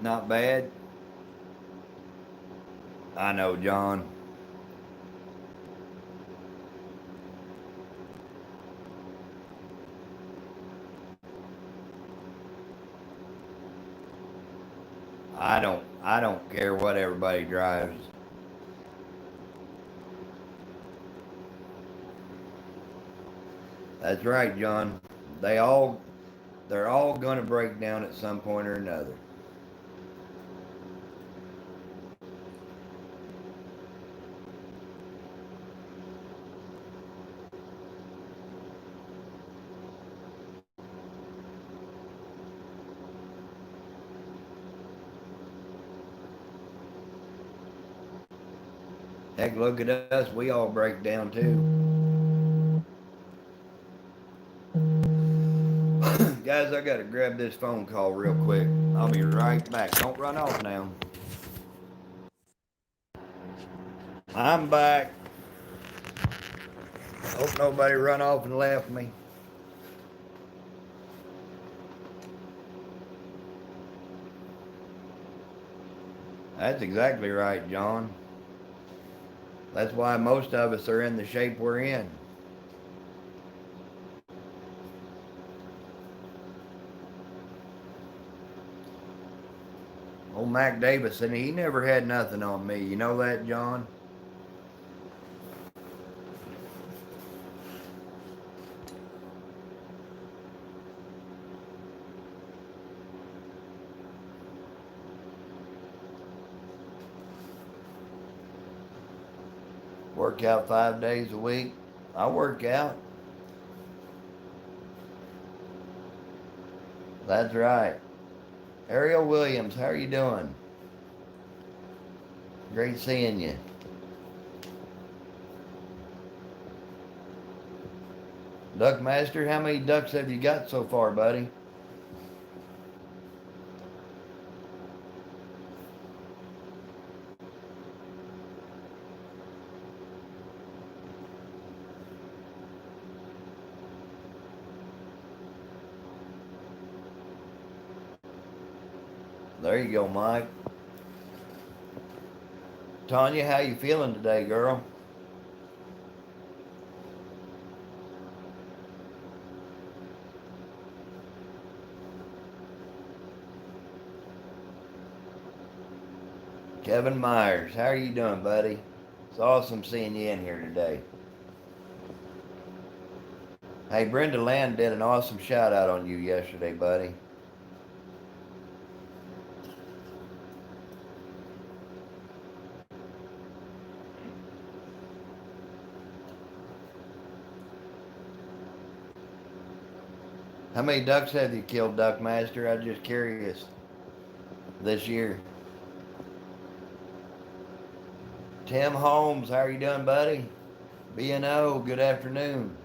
[SPEAKER 1] Not bad. I know, John. I don't care what everybody drives. That's right, John. They all they're all gonna break down at some point or another. Heck, look at us. We all break down too. Guys, I gotta grab this phone call real quick. I'll be right back. Don't run off now. I'm back. Hope nobody run off and left me. That's exactly right, John. That's why most of us are in the shape we're in. Old Mac Davison, he never had nothing on me. You know that, John? Work out 5 days a week. I work out. That's right. Ariel Williams, how are you doing? Great seeing you. Duck Master, how many ducks have you got so far, buddy? There you go, Mike. Tanya, how you feeling today, girl? Kevin Myers, how are you doing, buddy? It's awesome seeing you in here today. Hey, Brenda Land did an awesome shout out on you yesterday, buddy. How many ducks have you killed, Duck Master? I'm just curious. This year. Tim Holmes, how are you doing, buddy? B&O, good afternoon.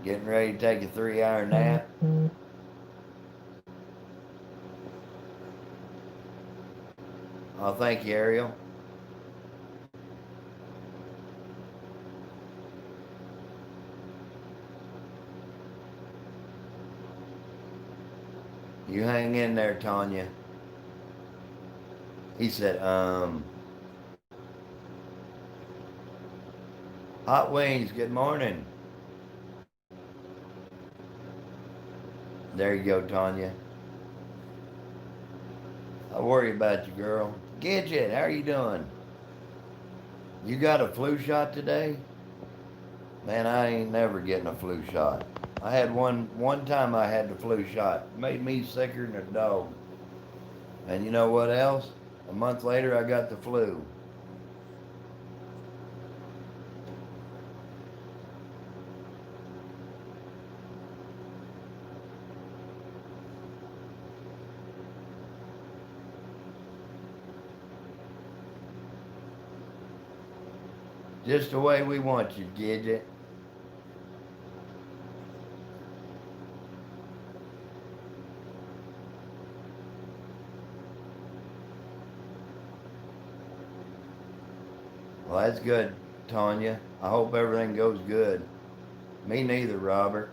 [SPEAKER 1] Getting ready to take a 3-hour nap. Oh, thank you, Ariel. You hang in there, Tanya. He said, Hot Wings, good morning. There you go, Tanya. I worry about you, girl. Gidget, how are you doing? You got a flu shot today? Man, I ain't never getting a flu shot. I had one time I had the flu shot. It made me sicker than a dog. And you know what else? A month later I got the flu. Just the way we want you, Gidget. Well, that's good, Tanya. I hope everything goes good. Me neither, Robert.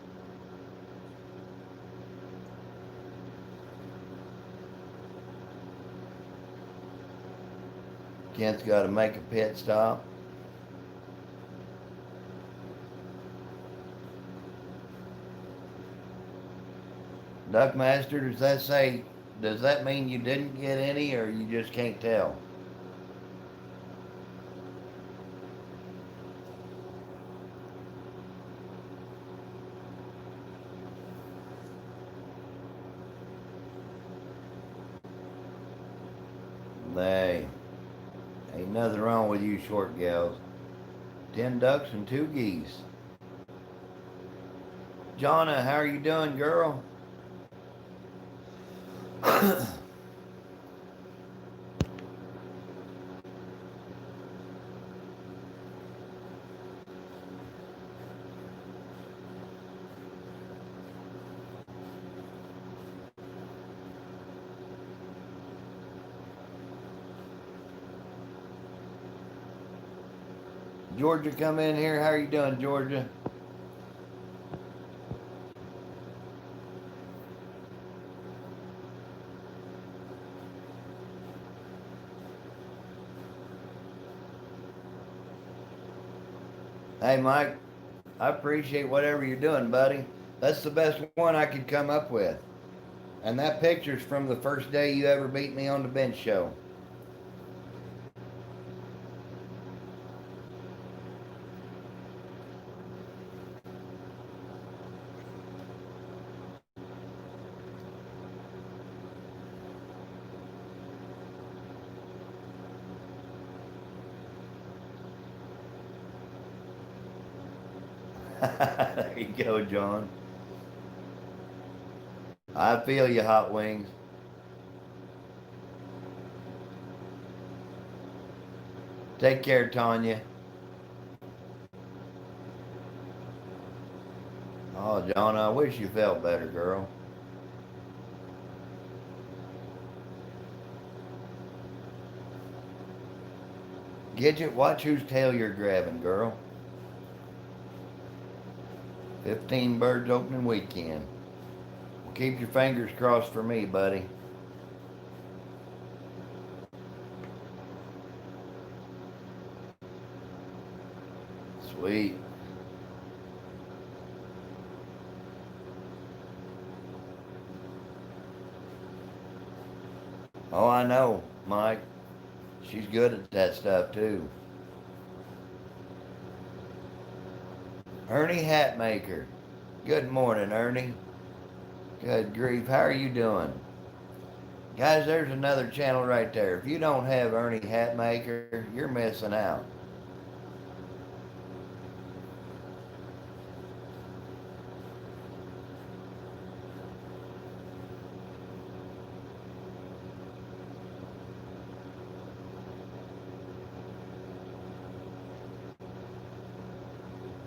[SPEAKER 1] Kent's got to make a pit stop. Duckmaster, does that mean you didn't get any or you just can't tell? They ain't nothing wrong with you short gals. 10 ducks and 2 geese. Jonna, how are you doing, girl? Georgia, come in here. How are you doing, Georgia? Hey, Mike, I appreciate whatever you're doing, buddy. That's the best one I could come up with. And that picture's from the first day you ever beat me on the bench show. There you go, John. I feel you, Hot Wings. Take care, Tanya. Oh, John, I wish you felt better, girl. Gidget, watch whose tail you're grabbing, girl. 15 birds opening weekend. Well, keep your fingers crossed for me, buddy. Sweet. Oh, I know, Mike. She's good at that stuff, too. Ernie Hatmaker. Good morning, Ernie. Good grief. How are you doing? Guys, there's another channel right there. If you don't have Ernie Hatmaker, you're missing out.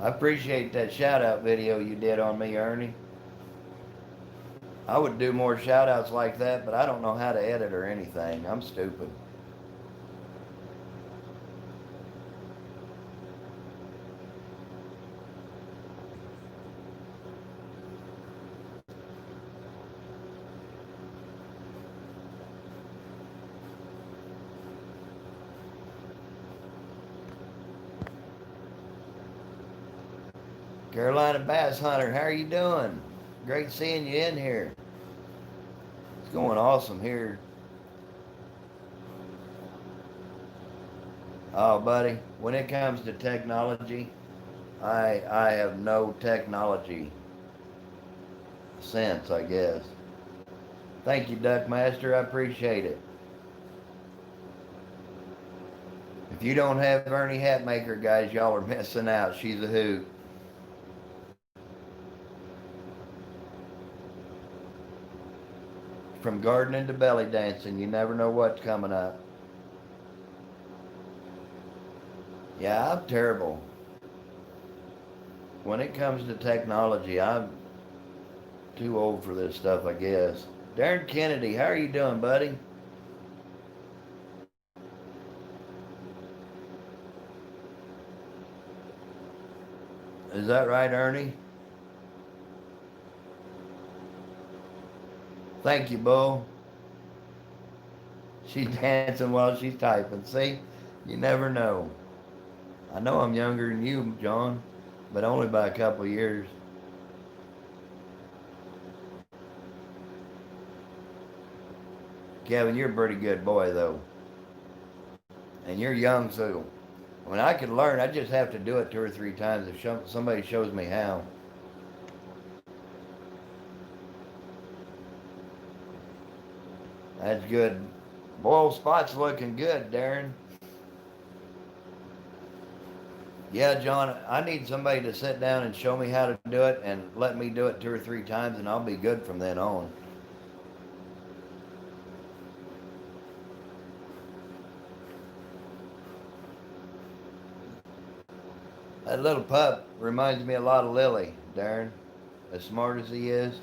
[SPEAKER 1] I appreciate that shout out video you did on me, Ernie. I would do more shout outs like that, but I don't know how to edit or anything. I'm stupid. Carolina Bass Hunter, how are you doing? Great seeing you in here. It's going awesome here. Oh, buddy, when it comes to technology, I have no technology sense, I guess. Thank you, Duckmaster. I appreciate it. If you don't have Ernie Hatmaker, guys, y'all are missing out. She's a hoot. From gardening to belly dancing, you never know what's coming up. Yeah, I'm terrible. When it comes to technology, I'm too old for this stuff, I guess. Darren Kennedy, how are you doing, buddy? Is that right, Ernie? Thank you, Bo. She's dancing while she's typing. See? You never know. I know I'm younger than you, John, but only by a couple of years. Kevin, you're a pretty good boy, though. And you're young, so when I can learn, I just have to do it two or three times if somebody shows me how. That's good. Boil spot's looking good, Darren. Yeah, John, I need somebody to sit down and show me how to do it and let me do it two or three times, and I'll be good from then on. That little pup reminds me a lot of Lily, Darren. As smart as he is,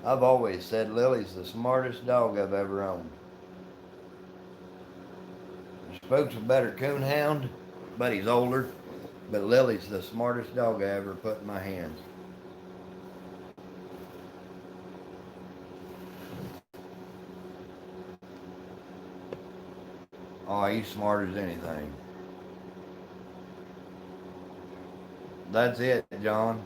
[SPEAKER 1] I've always said Lily's the smartest dog I've ever owned. Spook's a better coonhound, but he's older. But Lily's the smartest dog I ever put in my hands. Oh, he's smart as anything. That's it, John.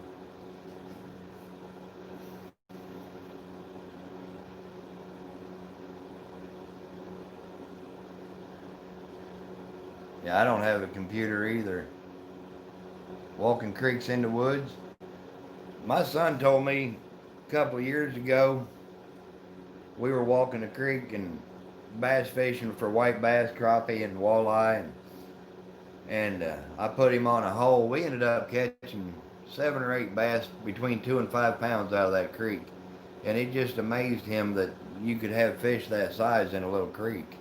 [SPEAKER 1] Yeah, I don't have a computer either. Walking creeks in the woods. My son told me a couple of years ago we were walking a creek and bass fishing for white bass, crappie, and walleye, and I put him on a hole. We ended up catching 7 or 8 bass between 2 and 5 pounds out of that creek, and it just amazed him that you could have fish that size in a little creek.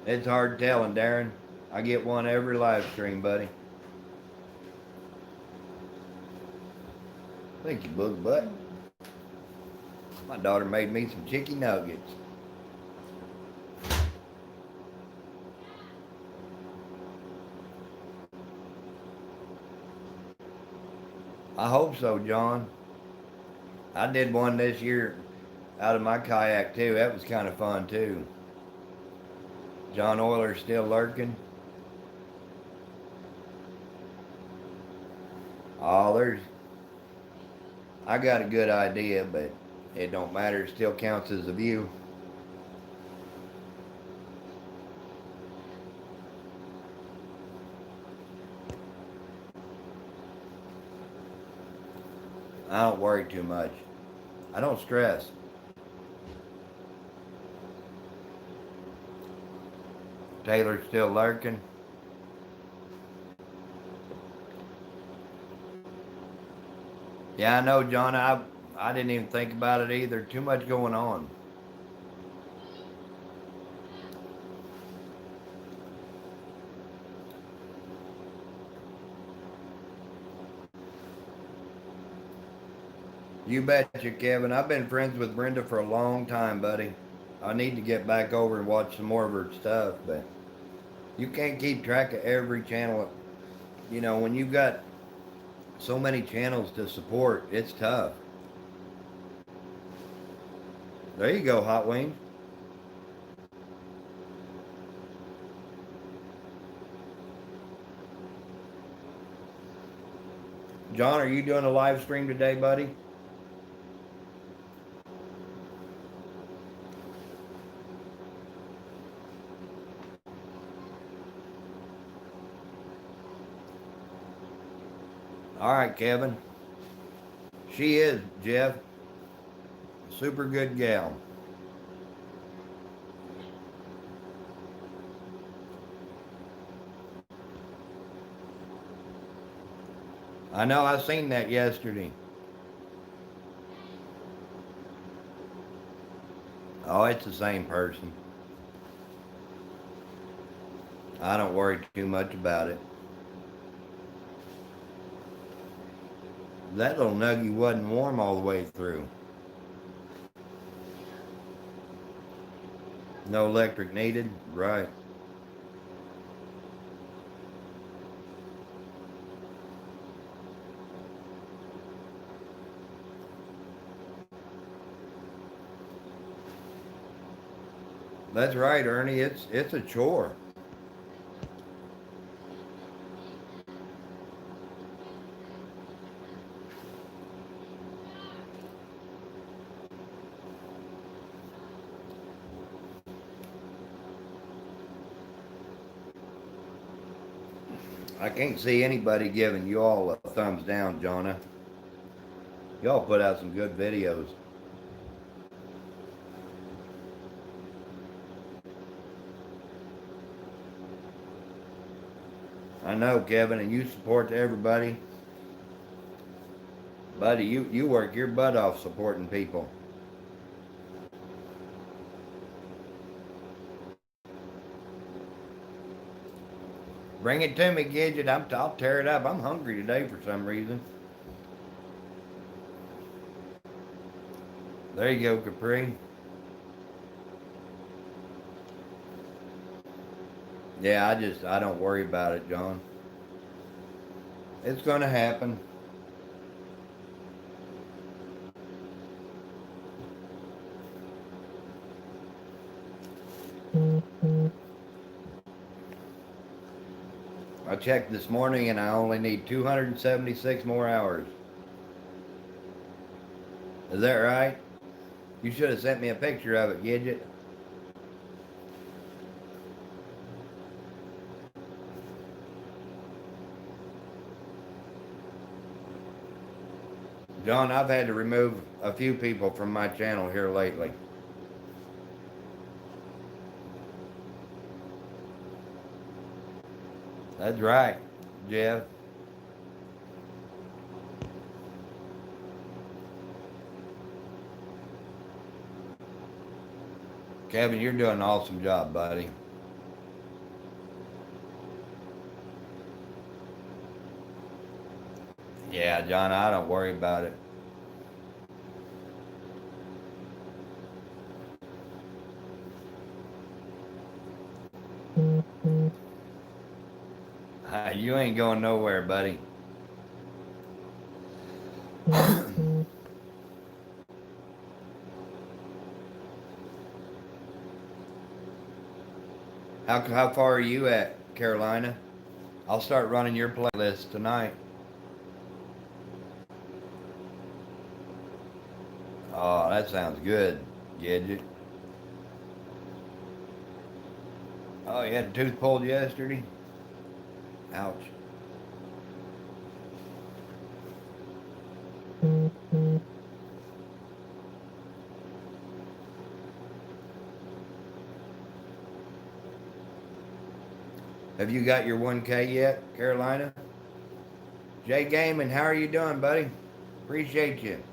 [SPEAKER 1] It's hard telling, Darren. I get one every live stream, buddy. Thank you, Boog Butt. My daughter made me some chicken nuggets. I hope so, John. I did one this year out of my kayak too. That was kind of fun too. John Oyler's still lurking. Oh, I got a good idea, but it don't matter. It still counts as a view. I don't worry too much. I don't stress. Taylor's still lurking. Yeah, I know, John. I didn't even think about it either. Too much going on. You betcha, Kevin. I've been friends with Brenda for a long time, buddy. I need to get back over and watch some more of her stuff, but you can't keep track of every channel. You know, when you've got so many channels to support, it's tough. There you go, Hot Wing. John, are you doing a live stream today, buddy? All right, Kevin. She is, Jeff. Super good gal. I know, I seen that yesterday. Oh, it's the same person. I don't worry too much about it. That little nuggie wasn't warm all the way through. No electric needed? Right. That's right, Ernie. It's a chore. I can't see anybody giving you all a thumbs down, Jonah. Y'all put out some good videos. I know, Kevin, and you support everybody. Buddy, you work your butt off supporting people. Bring it to me, Gidget. I'll tear it up. I'm hungry today for some reason. There you go, Capri. Yeah, I don't worry about it, John. It's gonna happen. I checked this morning and I only need 276 more hours. Is that right? You should have sent me a picture of it, Gidget. John, I've had to remove a few people from my channel here lately. That's right, Jeff. Kevin, you're doing an awesome job, buddy. Yeah, John, I don't worry about it. You ain't going nowhere, buddy. How far are you at, Carolina? I'll start running your playlist tonight. Oh, that sounds good, Gidget. Oh, you had a tooth pulled yesterday? Ouch. Have you got your 1K yet, Carolina? Jay Gaming, how are you doing, buddy? Appreciate you.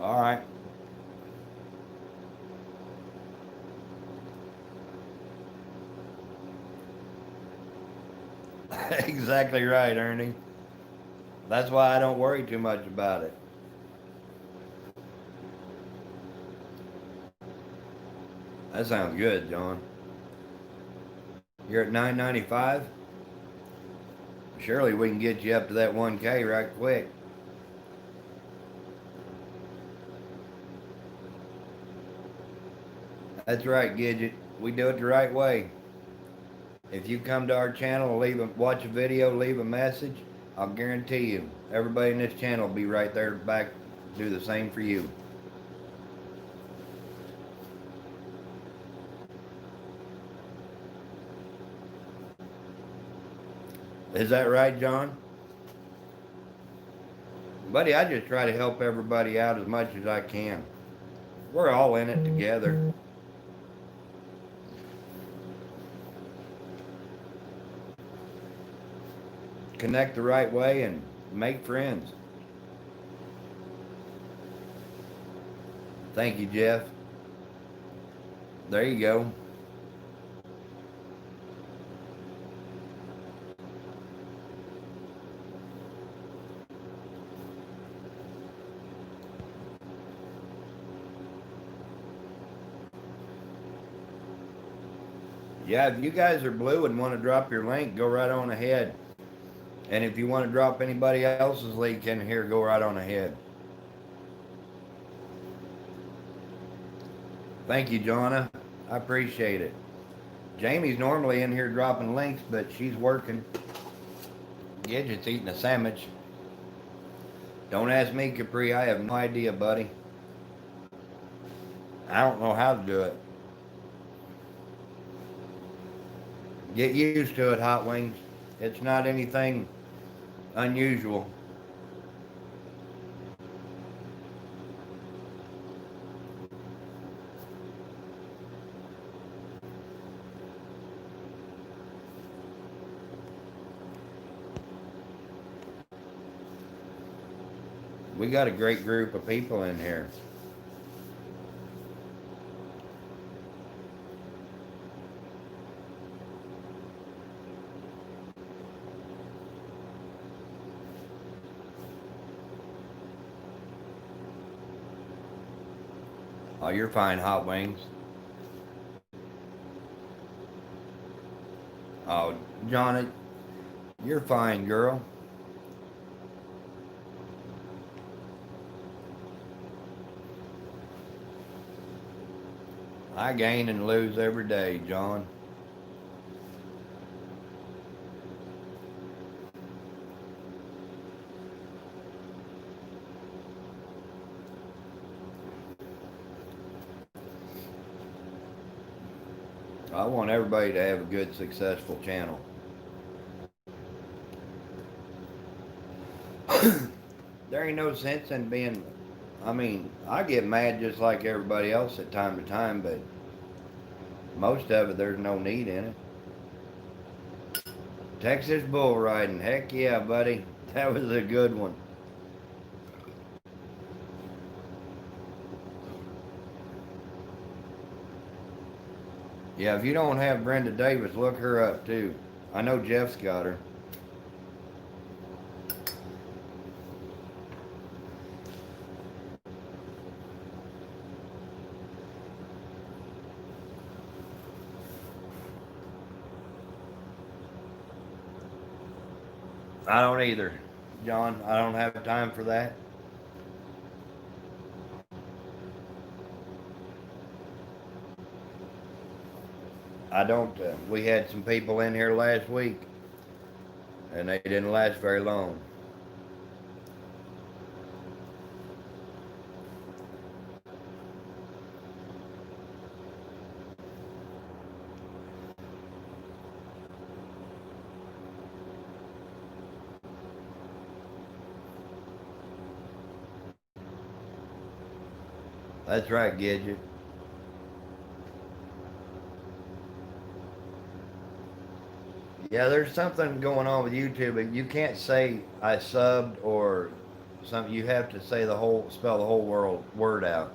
[SPEAKER 1] All right. Exactly right, Ernie. That's why I don't worry too much about it. That sounds good, John. You're at 995? Surely we can get you up to that 1K right quick. That's right, Gidget. We do it the right way. If you come to our channel, watch a video, leave a message, I'll guarantee you, everybody in this channel will be right there back, do the same for you. Is that right, John? Buddy, I just try to help everybody out as much as I can. We're all in it together. Connect the right way and make friends. Thank you, Jeff. There you go. Yeah, if you guys are blue and want to drop your link, go right on ahead. And if you want to drop anybody else's link in here, go right on ahead. Thank you, Jonna. I appreciate it. Jamie's normally in here dropping links, but she's working. Gidget's eating a sandwich. Don't ask me, Capri. I have no idea, buddy. I don't know how to do it. Get used to it, Hot Wings. It's not anything unusual. We got a great group of people in here. Oh, you're fine, Hot Wings. Oh, Johnny, you're fine, girl. I gain and lose every day, John. I want everybody to have a good, successful channel. There ain't no sense in being, I mean, I get mad just like everybody else at time to time, but most of it, there's no need in it. Texas bull riding, heck yeah, buddy. That was a good one. Yeah, if you don't have Brenda Davis, look her up too. I know Jeff's got her. I don't either, John. I don't have time for that. I don't. We had some people in here last week, and they didn't last very long. That's right, Gidget. Yeah, there's something going on with YouTube. You can't say I subbed or something. You have to say spell the whole word out.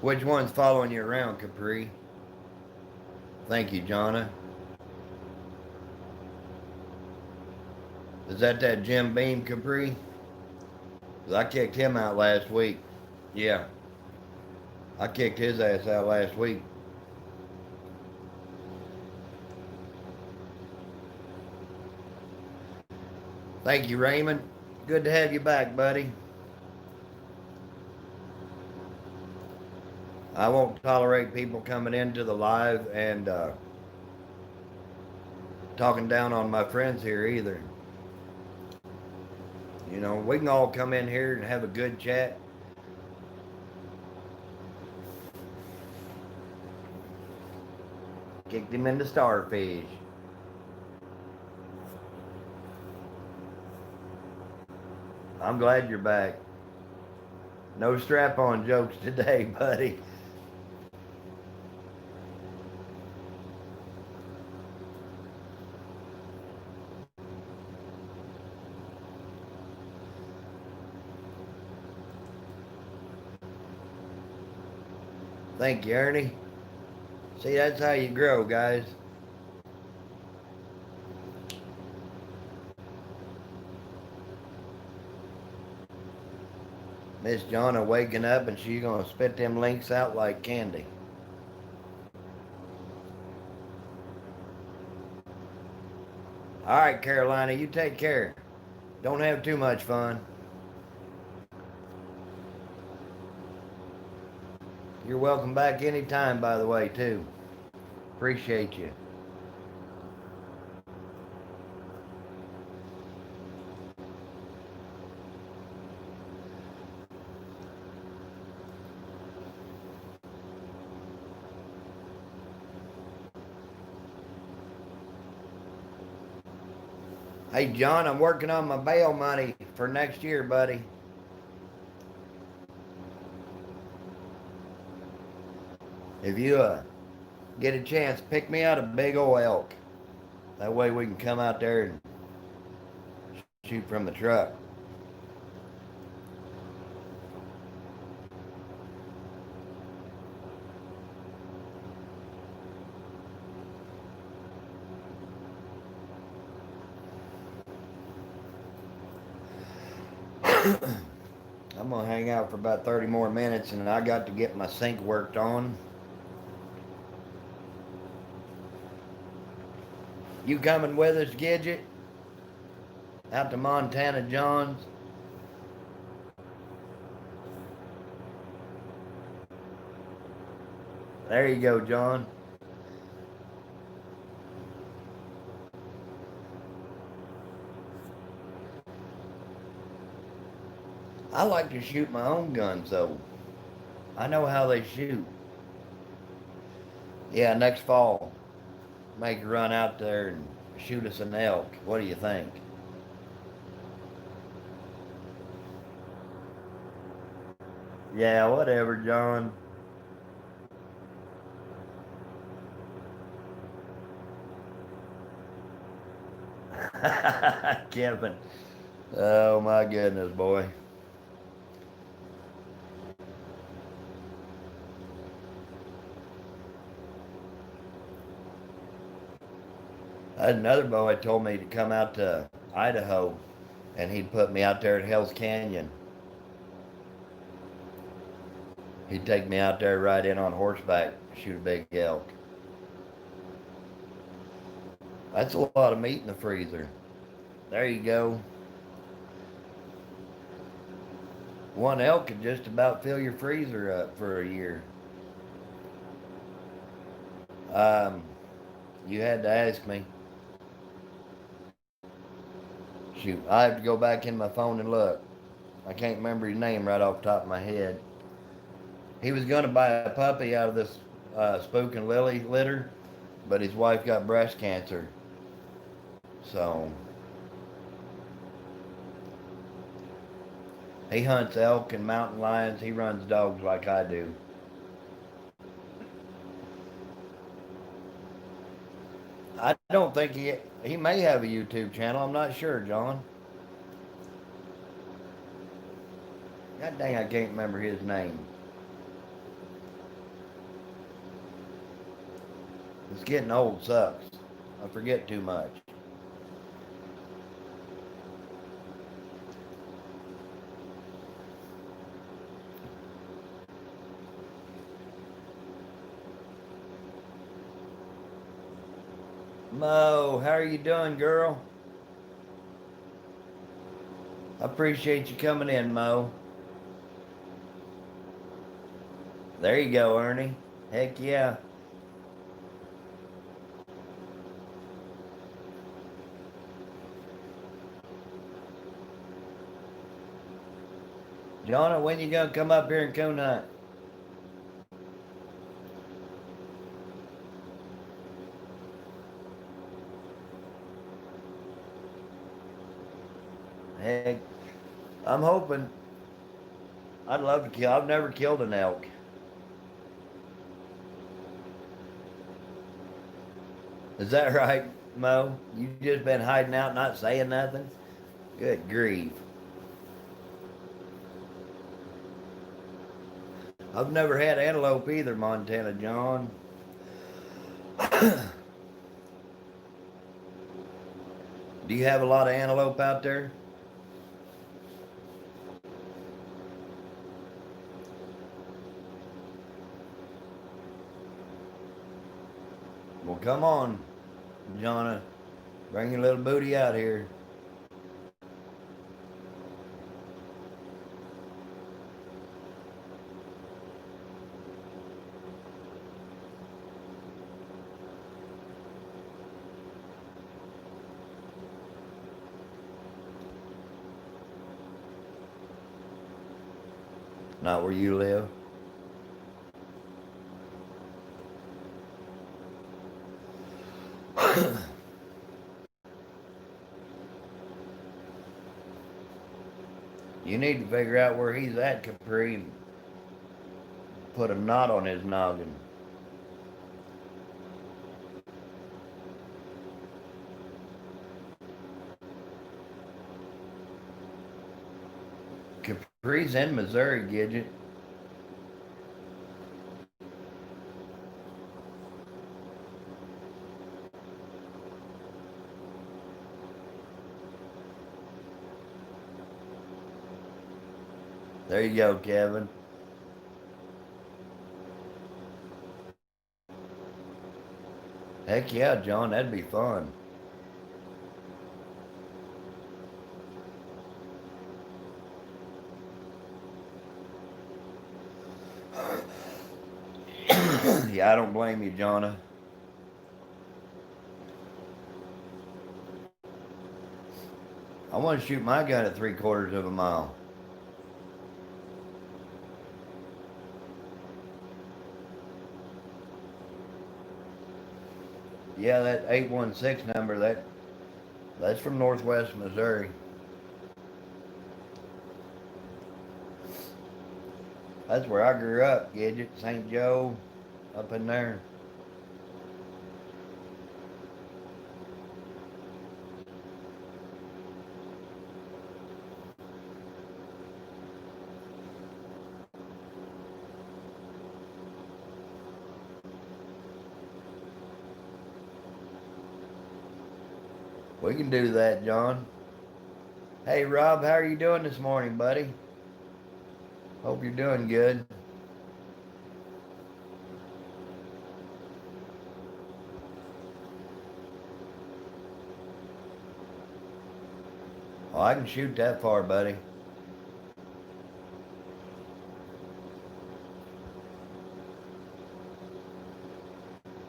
[SPEAKER 1] Which one's following you around, Capri? Thank you, Jonna. Is that Jim Beam, Capri? 'Cause I kicked him out last week. Yeah, I kicked his ass out last week. Thank you, Raymond. Good to have you back, buddy. I won't tolerate people coming into the live and talking down on my friends here either. You know, we can all come in here and have a good chat. Kicked him into starfish. I'm glad you're back. No strap-on jokes today, buddy. Thank you, Ernie. See, that's how you grow, guys. Miss Jonna waking up and she's gonna spit them links out like candy. All right, Carolina, you take care. Don't have too much fun. You're welcome back anytime, by the way, too. Appreciate you. Hey, John, I'm working on my bail money for next year, buddy. If you get a chance, pick me out a big old elk. That way we can come out there and shoot from the truck. I'm going to hang out for about 30 more minutes and I got to get my sink worked on. You coming with us, Gidget? Out to Montana John's? There you go, John. I like to shoot my own guns, though. I know how they shoot. Yeah, next fall, make a run out there and shoot us an elk. What do you think? Yeah, whatever, John. Kevin. Oh my goodness, boy. I had another boy told me to come out to Idaho and he'd put me out there at Hell's Canyon. He'd take me out there, ride in on horseback, shoot a big elk. That's a lot of meat in the freezer. There you go. One elk could just about fill your freezer up for a year. Um, you had to ask me. Shoot, I have to go back in my phone and look. I can't remember his name right off the top of my head. He was going to buy a puppy out of this Spook and Lily litter, but his wife got breast cancer. So he hunts elk and mountain lions. He runs dogs like I do. I don't think he may have a YouTube channel. I'm not sure, John. God dang, I can't remember his name. It's getting old sucks. I forget too much. Mo, how are you doing, girl? I appreciate you coming in, Mo. There you go, Ernie. Heck yeah. Jonna, when you gonna come up here and coon hunt? Heck, I'm hoping. I'd love to kill. I've never killed an elk. Is that right, Mo? You just been hiding out, not saying nothing? Good grief. I've never had antelope either, Montana John. Do you have a lot of antelope out there? Well, come on, Jonna. Bring your little booty out here. Not where you live. You need to figure out where he's at, Capri. Put a knot on his noggin. Capri's in Missouri, Gidget. There you go, Kevin. Heck yeah, John, that'd be fun. Yeah, I don't blame you, Jonna. I want to shoot my gun at 3/4 of a mile. Yeah, that 816 number, that's from Northwest Missouri. That's where I grew up, Gidget, St. Joe, up in there. We can do that, John. Hey, Rob, how are you doing this morning, buddy? Hope you're doing good. Oh, I can shoot that far, buddy.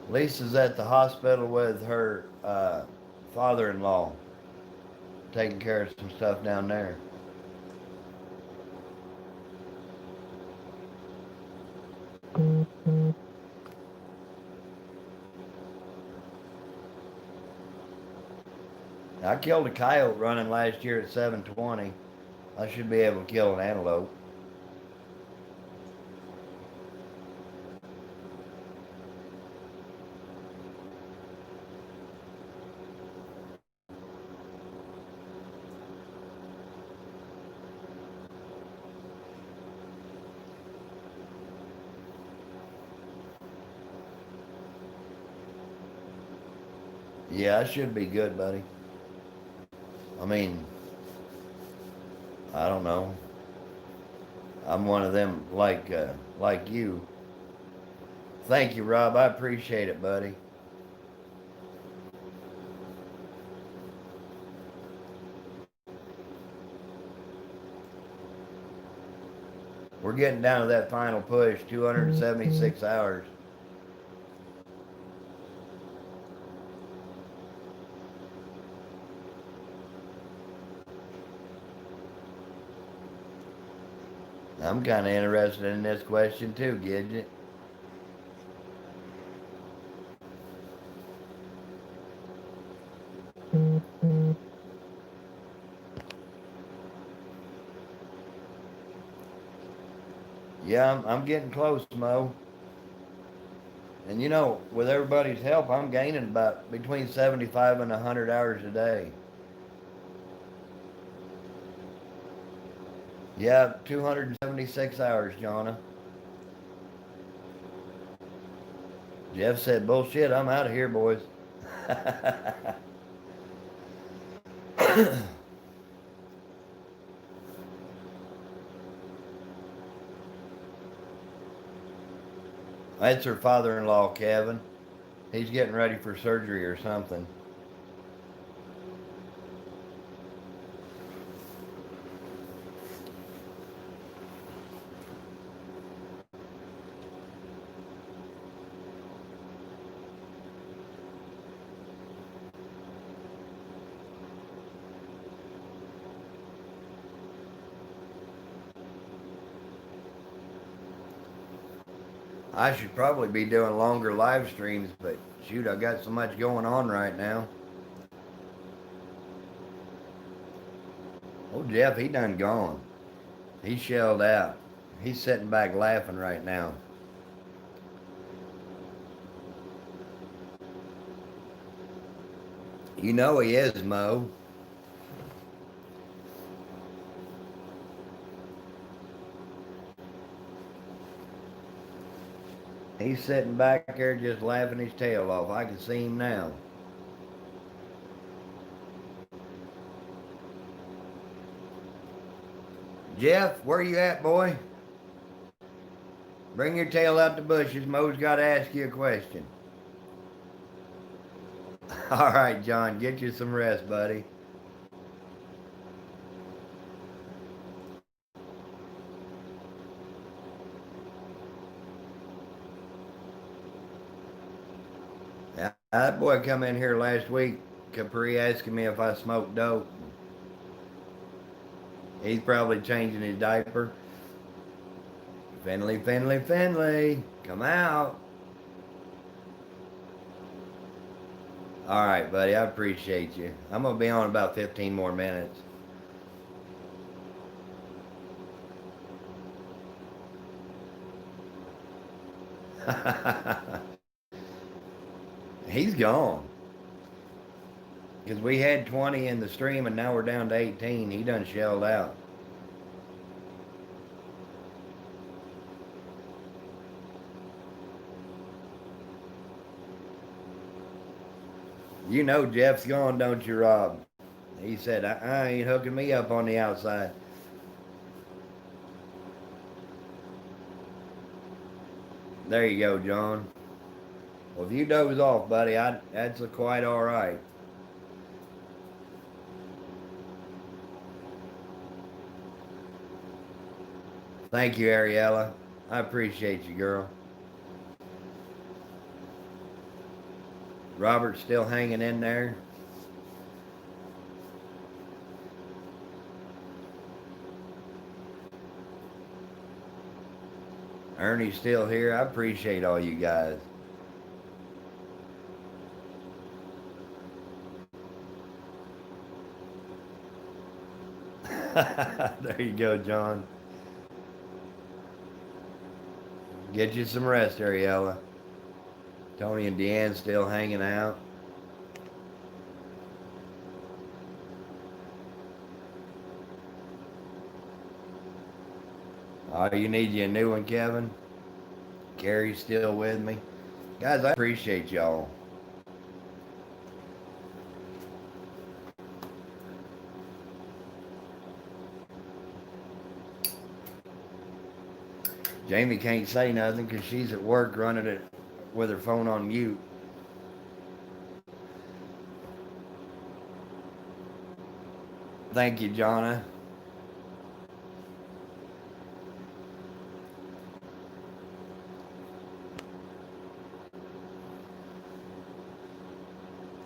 [SPEAKER 1] Lisa's at the hospital with her father-in-law, taking care of some stuff down there. I killed a coyote running last year at 720. I should be able to kill an antelope. Yeah, I should be good, buddy. I mean, I don't know. I'm one of them like you. Thank you, Rob. I appreciate it, buddy. We're getting down to that final push, 276 hours. I'm kind of interested in this question too, Gidget. Yeah, I'm getting close, Mo. And you know, with everybody's help, I'm gaining about between 75 and 100 hours a day. Yeah, 276 hours, Jonna. Jeff said, bullshit, I'm out of here, boys. That's her father-in-law, Kevin. He's getting ready for surgery or something. I should probably be doing longer live streams, but shoot, I got so much going on right now. Oh, Jeff, he done gone. He shelled out. He's sitting back laughing right now. You know he is, Mo. He's sitting back there just laughing his tail off. I can see him now. Jeff, where you at, boy? Bring your tail out the bushes. Mo's got to ask you a question. All right, John, get you some rest, buddy. That boy come in here last week, Capri, asking me if I smoked dope. He's probably changing his diaper. Finley, Finley, Finley, come out. All right, buddy, I appreciate you. I'm going to be on about 15 more minutes. He's gone. Because we had 20 in the stream and now we're down to 18. He done shelled out. You know Jeff's gone, don't you, Rob? He said, I ain't hooking me up on the outside. There you go, John. Well, if you doze off, buddy, that's quite all right. Thank you, Ariella. I appreciate you, girl. Robert's still hanging in there. Ernie's still here. I appreciate all you guys. There you go, John. Get you some rest, Ariella. Tony and Deanne still hanging out. Oh, you need you a new one, Kevin? Carrie's still with me. Guys, I appreciate y'all. Jamie can't say nothing because she's at work running it with her phone on mute. Thank you, Jonna.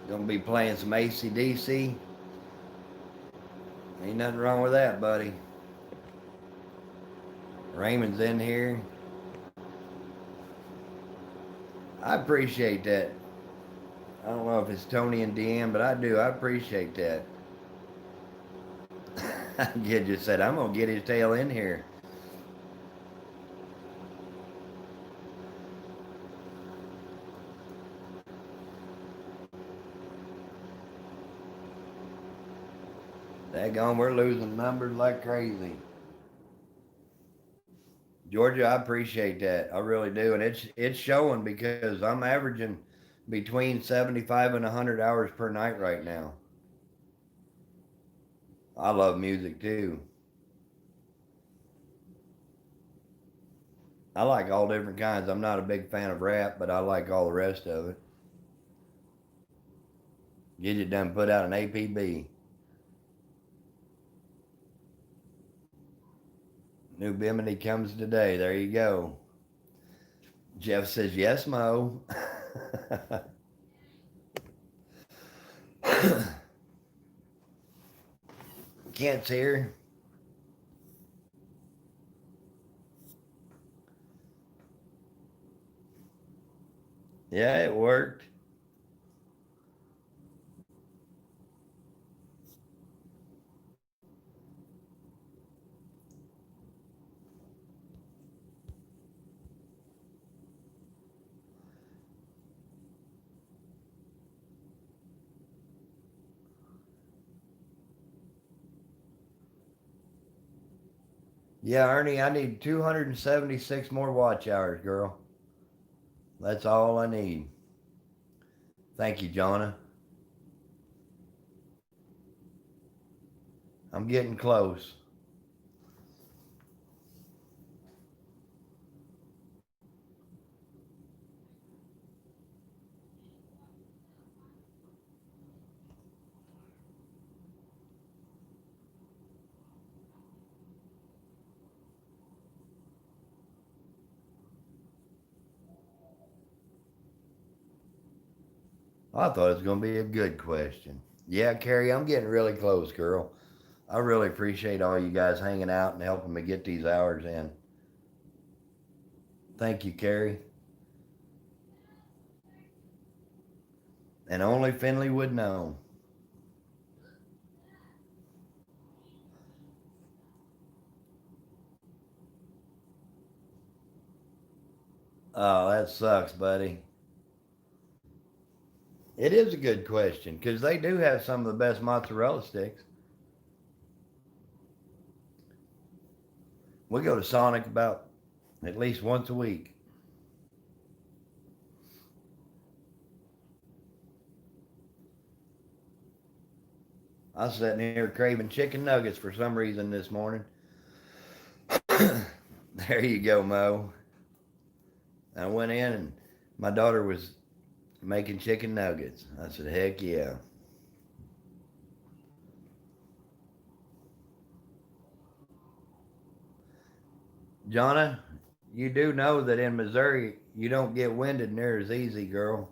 [SPEAKER 1] Gonna be playing some AC/DC. Ain't nothing wrong with that, buddy. Raymond's in here. I appreciate that. I don't know if it's Tony and Deanne, but I do. I appreciate that. Kid just said, I'm going to get his tail in here. Daggone, we're losing numbers like crazy. Georgia, I appreciate that. I really do, and it's showing because I'm averaging between 75 and 100 hours per night right now. I love music too. I like all different kinds. I'm not a big fan of rap, but I like all the rest of it. Gidget done put out an APB. New Bimini comes today. There you go. Jeff says, yes, Mo. Kent's here. Yeah, it worked. Yeah, Ernie, I need 276 more watch hours, girl. That's all I need. Thank you, Jonna. I'm getting close. I thought it was going to be a good question. Yeah, Carrie, I'm getting really close, girl. I really appreciate all you guys hanging out and helping me get these hours in. Thank you, Carrie. And only Finley would know. Oh, that sucks, buddy. It is a good question because they do have some of the best mozzarella sticks. We go to Sonic about at least once a week. I was sitting here craving chicken nuggets for some reason this morning. There you go, Mo. I went in and my daughter was making chicken nuggets. I said, heck yeah. Jonna, you do know that in Missouri, you don't get winded near as easy, girl.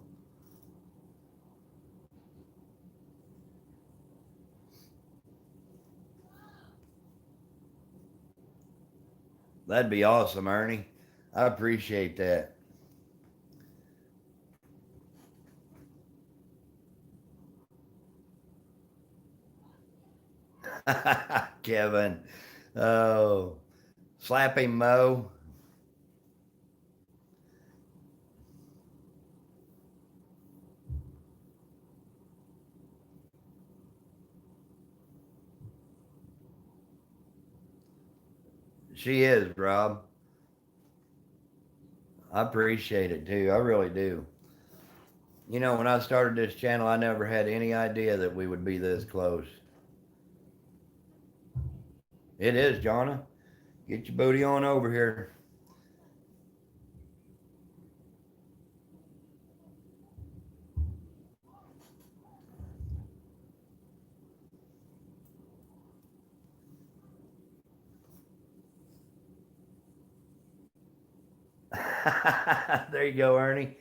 [SPEAKER 1] That'd be awesome, Ernie. I appreciate that. Kevin. Oh, slap him, Mo. She is, Rob. I appreciate it too. I really do. You know, when I started this channel, I never had any idea that we would be this close. It is, Jonna. Get your booty on over here. There you go, Ernie.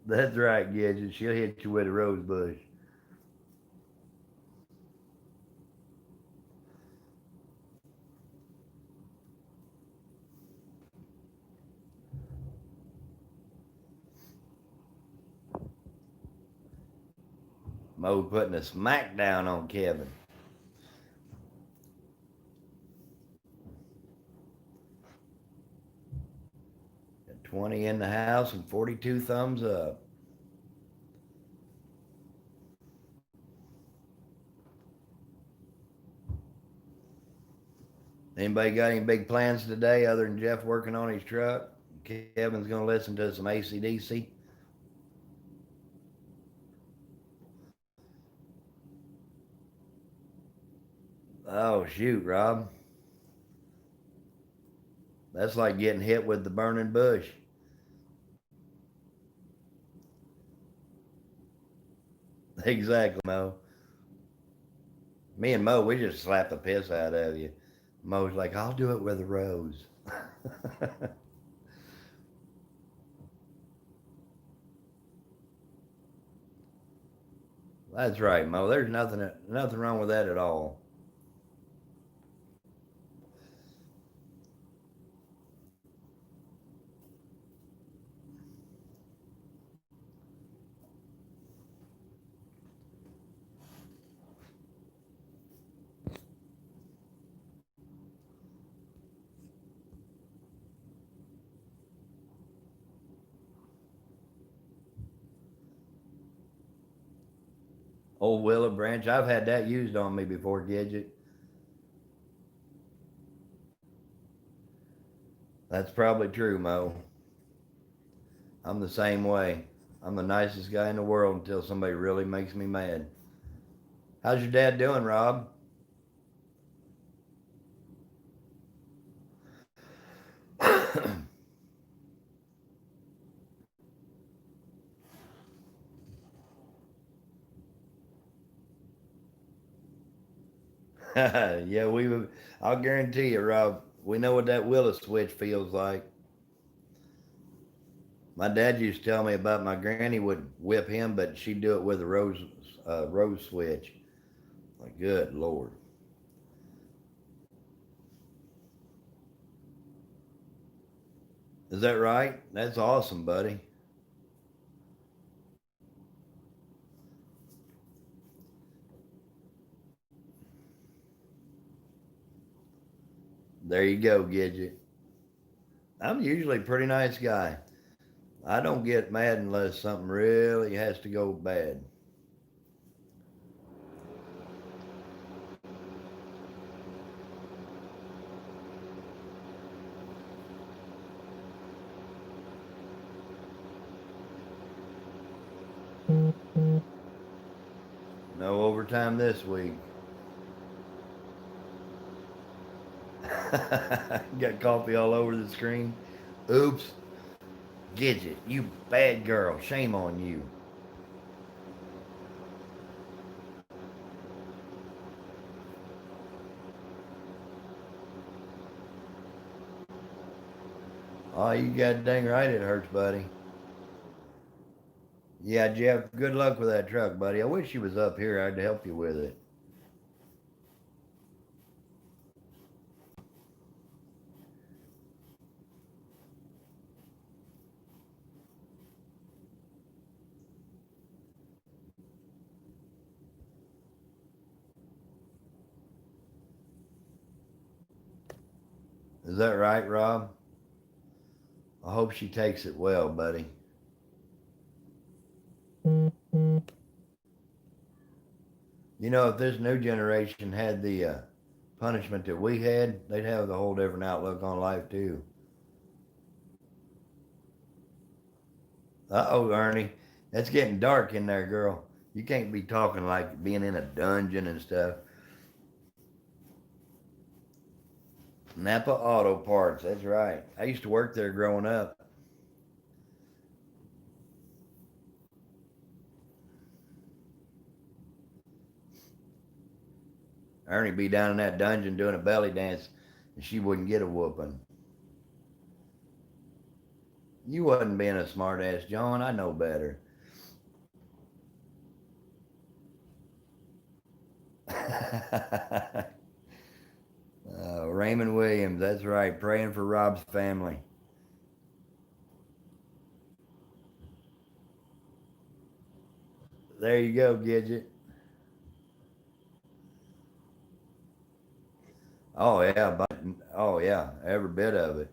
[SPEAKER 1] That's right, Gidget. She'll hit you with a rose bush. Mo putting a smackdown on Kevin. 20 in the house and 42 thumbs up. Anybody got any big plans today other than Jeff working on his truck? Kevin's going to listen to some ACDC. Oh, shoot, Rob. That's like getting hit with the burning bush. Exactly, Mo. Me and Mo, we just slap the piss out of you. Mo's like, I'll do it with a rose. That's right, Mo. There's nothing wrong with that at all. Old willow branch, I've had that used on me before, Gidget. That's probably true, Mo. I'm the same way. I'm the nicest guy in the world until somebody really makes me mad. How's your dad doing, Rob? Yeah, I'll guarantee you, Rob. We know what that willow switch feels like. My dad used to tell me about my granny would whip him, but she'd do it with a rose switch. Like, good lord, is that right? That's awesome, buddy. There you go, Gidget. I'm usually a pretty nice guy. I don't get mad unless something really has to go bad. No overtime this week. Got coffee all over the screen. Oops. Gidget, you bad girl. Shame on you. Oh, you got dang right it hurts, buddy. Yeah, Jeff, good luck with that truck, buddy. I wish you was up here. I'd help you with it. Is that right, Rob? I hope she takes it well, buddy. You know, if this new generation had the punishment that we had, they'd have a whole different outlook on life, too. Uh oh, Ernie. It's getting dark in there, girl. You can't be talking like being in a dungeon and stuff. Napa Auto Parts, that's right. I used to work there growing up. Ernie be down in that dungeon doing a belly dance, and she wouldn't get a whooping. You wasn't being a smart ass, John. I know better. Raymond Williams, that's right. Praying for Rob's family. There you go, Gidget. Oh yeah, oh yeah, every bit of it.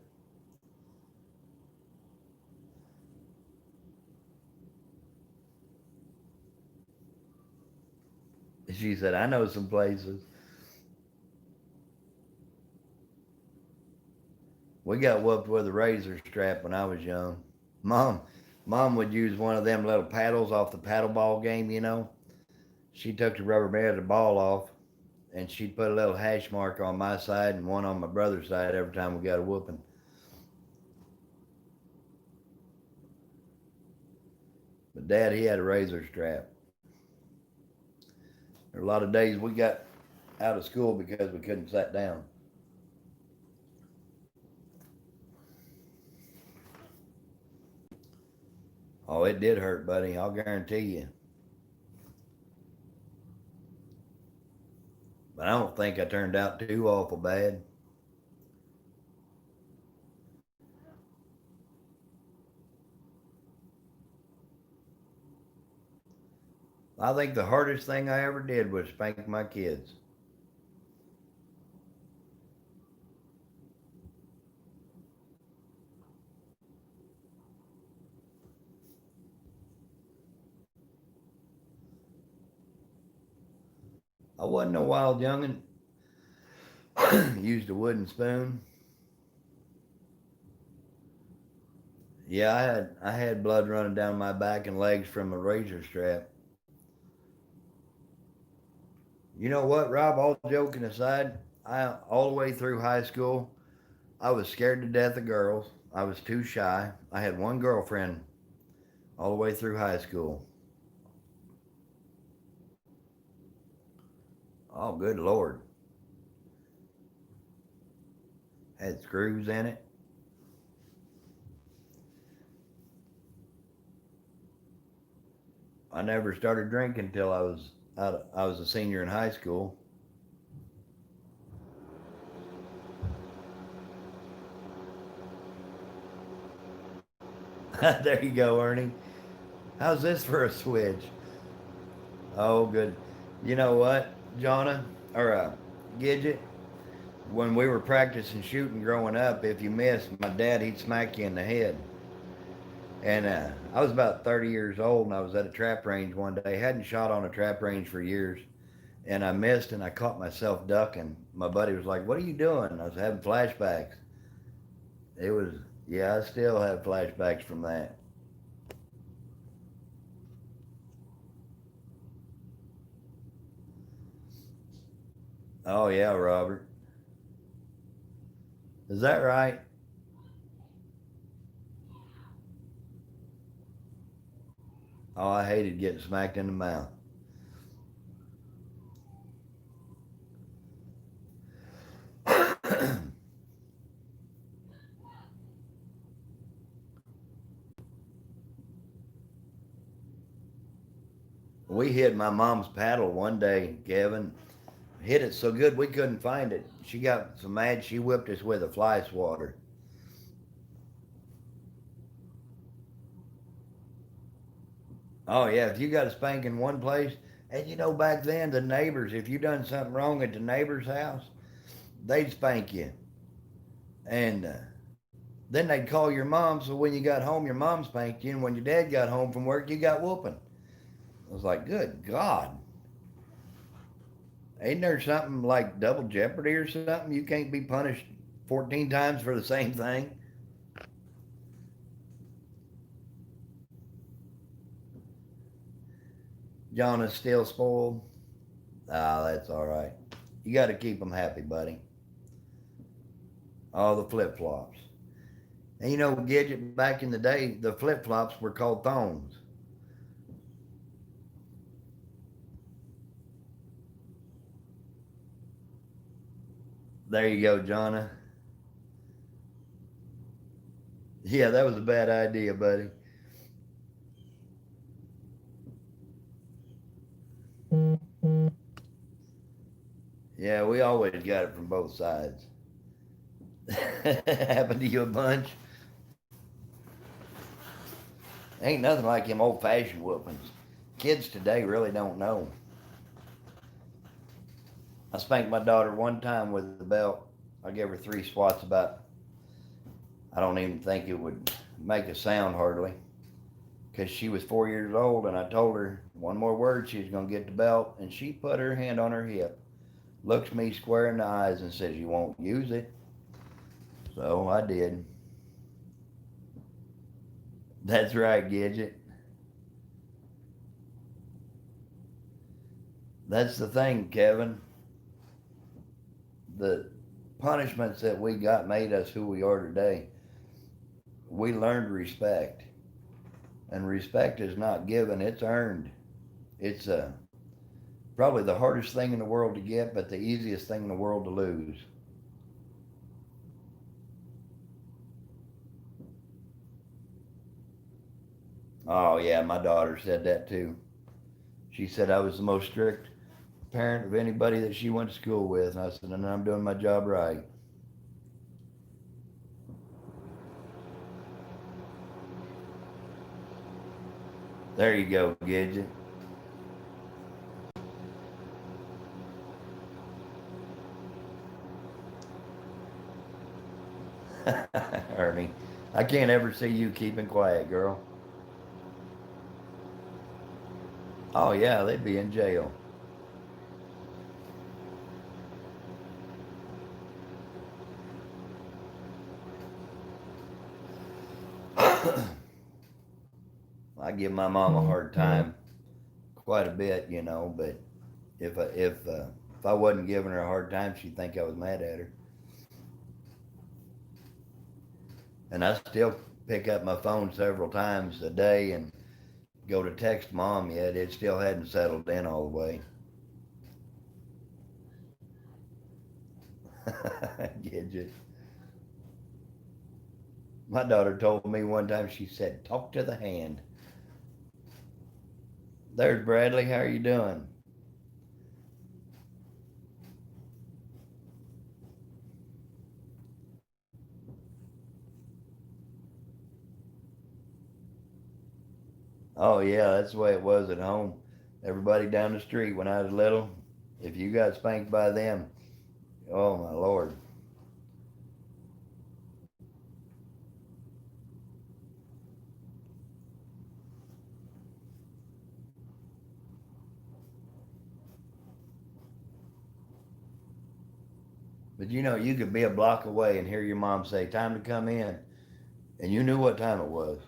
[SPEAKER 1] She said, "I know some places." We got whooped with a razor strap when I was young. Mom, Mom would use one of them little paddles off the paddle ball game, you know. She took the rubber band of the ball off, and she'd put a little hash mark on my side and one on my brother's side every time we got a whooping. But Dad, he had a razor strap. There were a lot of days we got out of school because we couldn't sit down. Oh, it did hurt, buddy. I'll guarantee you. But I don't think I turned out too awful bad. I think the hardest thing I ever did was spank my kids. I wasn't a wild youngin'. Used a wooden spoon. Yeah, I had blood running down my back and legs from a razor strap. You know what, Rob? All joking aside, I all the way through high school, I was scared to death of girls. I was too shy. I had one girlfriend all the way through high school. Oh, good Lord. Had screws in it. I never started drinking till I was a senior in high school. There you go, Ernie. How's this for a switch? Oh, good. You know what, Jonna or Gidget? When we were practicing shooting growing up, if you missed, my dad he'd smack you in the head. And I was about 30 years old, and I was at a trap range one day. Hadn't shot on a trap range for years, and I missed, and I caught myself ducking. My buddy was like, "What are you doing?" I was having flashbacks. It was, yeah, I still have flashbacks from that. Oh yeah, Robert. Is that right? Oh, I hated getting smacked in the mouth. We hit my mom's paddle one day, Kevin. Hit it so good we couldn't find it. She got so mad she whipped us with a fly swatter. Oh yeah, if you got a spank in one place, and you know back then the neighbors, if you done something wrong at the neighbor's house, they'd spank you, and then they'd call your mom. So when you got home, your mom spanked you, and when your dad got home from work, you got whooping. I was like, good God, ain't there something like double jeopardy or something? You can't be punished 14 times for the same thing. John is still spoiled. Ah, that's all right. You got to keep them happy, buddy. All the flip flops. And you know, Gidget, back in the day, the flip flops were called thongs. There you go, Jonna. Yeah, that was a bad idea, buddy. Yeah, we always got it from both sides. Happened to you a bunch? Ain't nothing like them old fashioned whoopings. Kids today really don't know. I spanked my daughter one time with the belt. I gave her three swats about, I don't even think it would make a sound hardly. Because she was 4 years old, and I told her one more word, she was going to get the belt. And she put her hand on her hip, looks me square in the eyes, and says, "You won't use it." So I did. That's right, Gidget. That's the thing, Kevin. The punishments that we got made us who we are today. We learned respect. And respect is not given, it's earned. It's probably the hardest thing in the world to get, but the easiest thing in the world to lose. Oh, yeah, my daughter said that too. She said I was the most strict parent of anybody that she went to school with. And I said, and I'm doing my job right. There you go, Gidget. Ernie, I can't ever see you keeping quiet, girl. Oh, yeah, they'd be in jail. I give my mom a hard time quite a bit, but if I wasn't giving her a hard time, she'd think I was mad at her. And I still pick up my phone several times a day and go to text mom yet. It still hadn't settled in all the way. Gidget. My daughter told me one time, she said, talk to the hand. There's Bradley. How are you doing? Oh, yeah, that's the way it was at home. Everybody down the street when I was little, if you got spanked by them, oh my Lord. But you could be a block away and hear your mom say, time to come in. And you knew what time it was.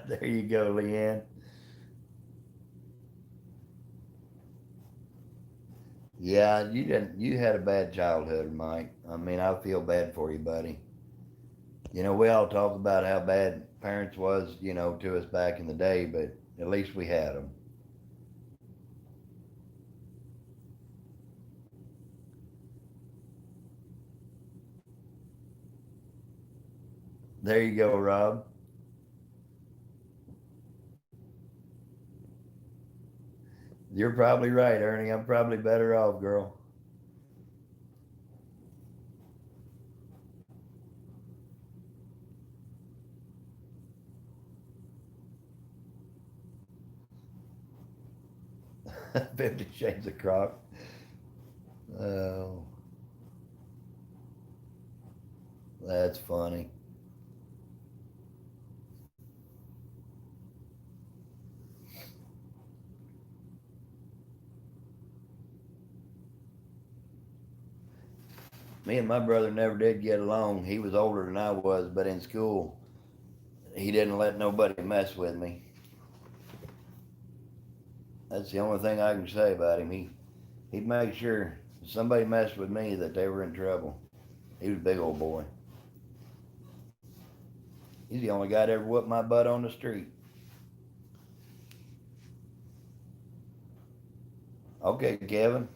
[SPEAKER 1] There you go, Leanne. Yeah, you had a bad childhood, Mike. I mean, I feel bad for you, buddy. We all talk about how bad parents was, to us back in the day, but at least we had them. There you go, Rob. You're probably right, Ernie. I'm probably better off, girl. 50 Shades of Croc. Oh, that's funny. Me and my brother never did get along. He was older than I was, but in school, he didn't let nobody mess with me. That's the only thing I can say about him. He'd make sure if somebody messed with me that they were in trouble. He was a big old boy. He's the only guy that ever whooped my butt on the street. Okay, Kevin.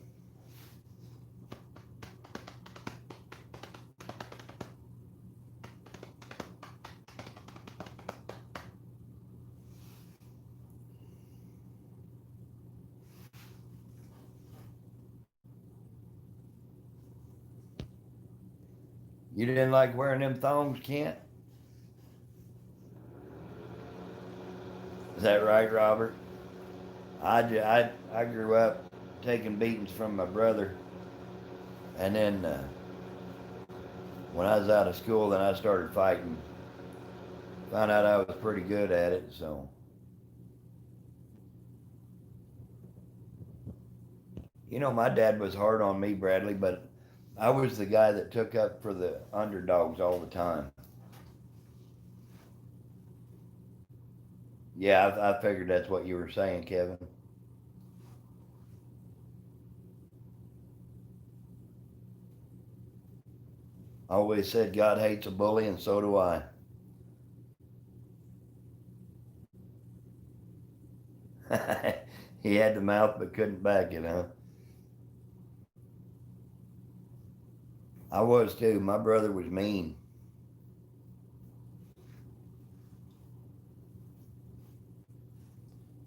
[SPEAKER 1] You didn't like wearing them thongs, Kent? Is that right, Robert? I grew up taking beatings from my brother, and then when I was out of school, then I started fighting. Found out I was pretty good at it, so My dad was hard on me, Bradley, but I was the guy that took up for the underdogs all the time. Yeah, I figured that's what you were saying, Kevin. I always said God hates a bully, and so do I. He had the mouth but couldn't back it, huh? I was too. My brother was mean,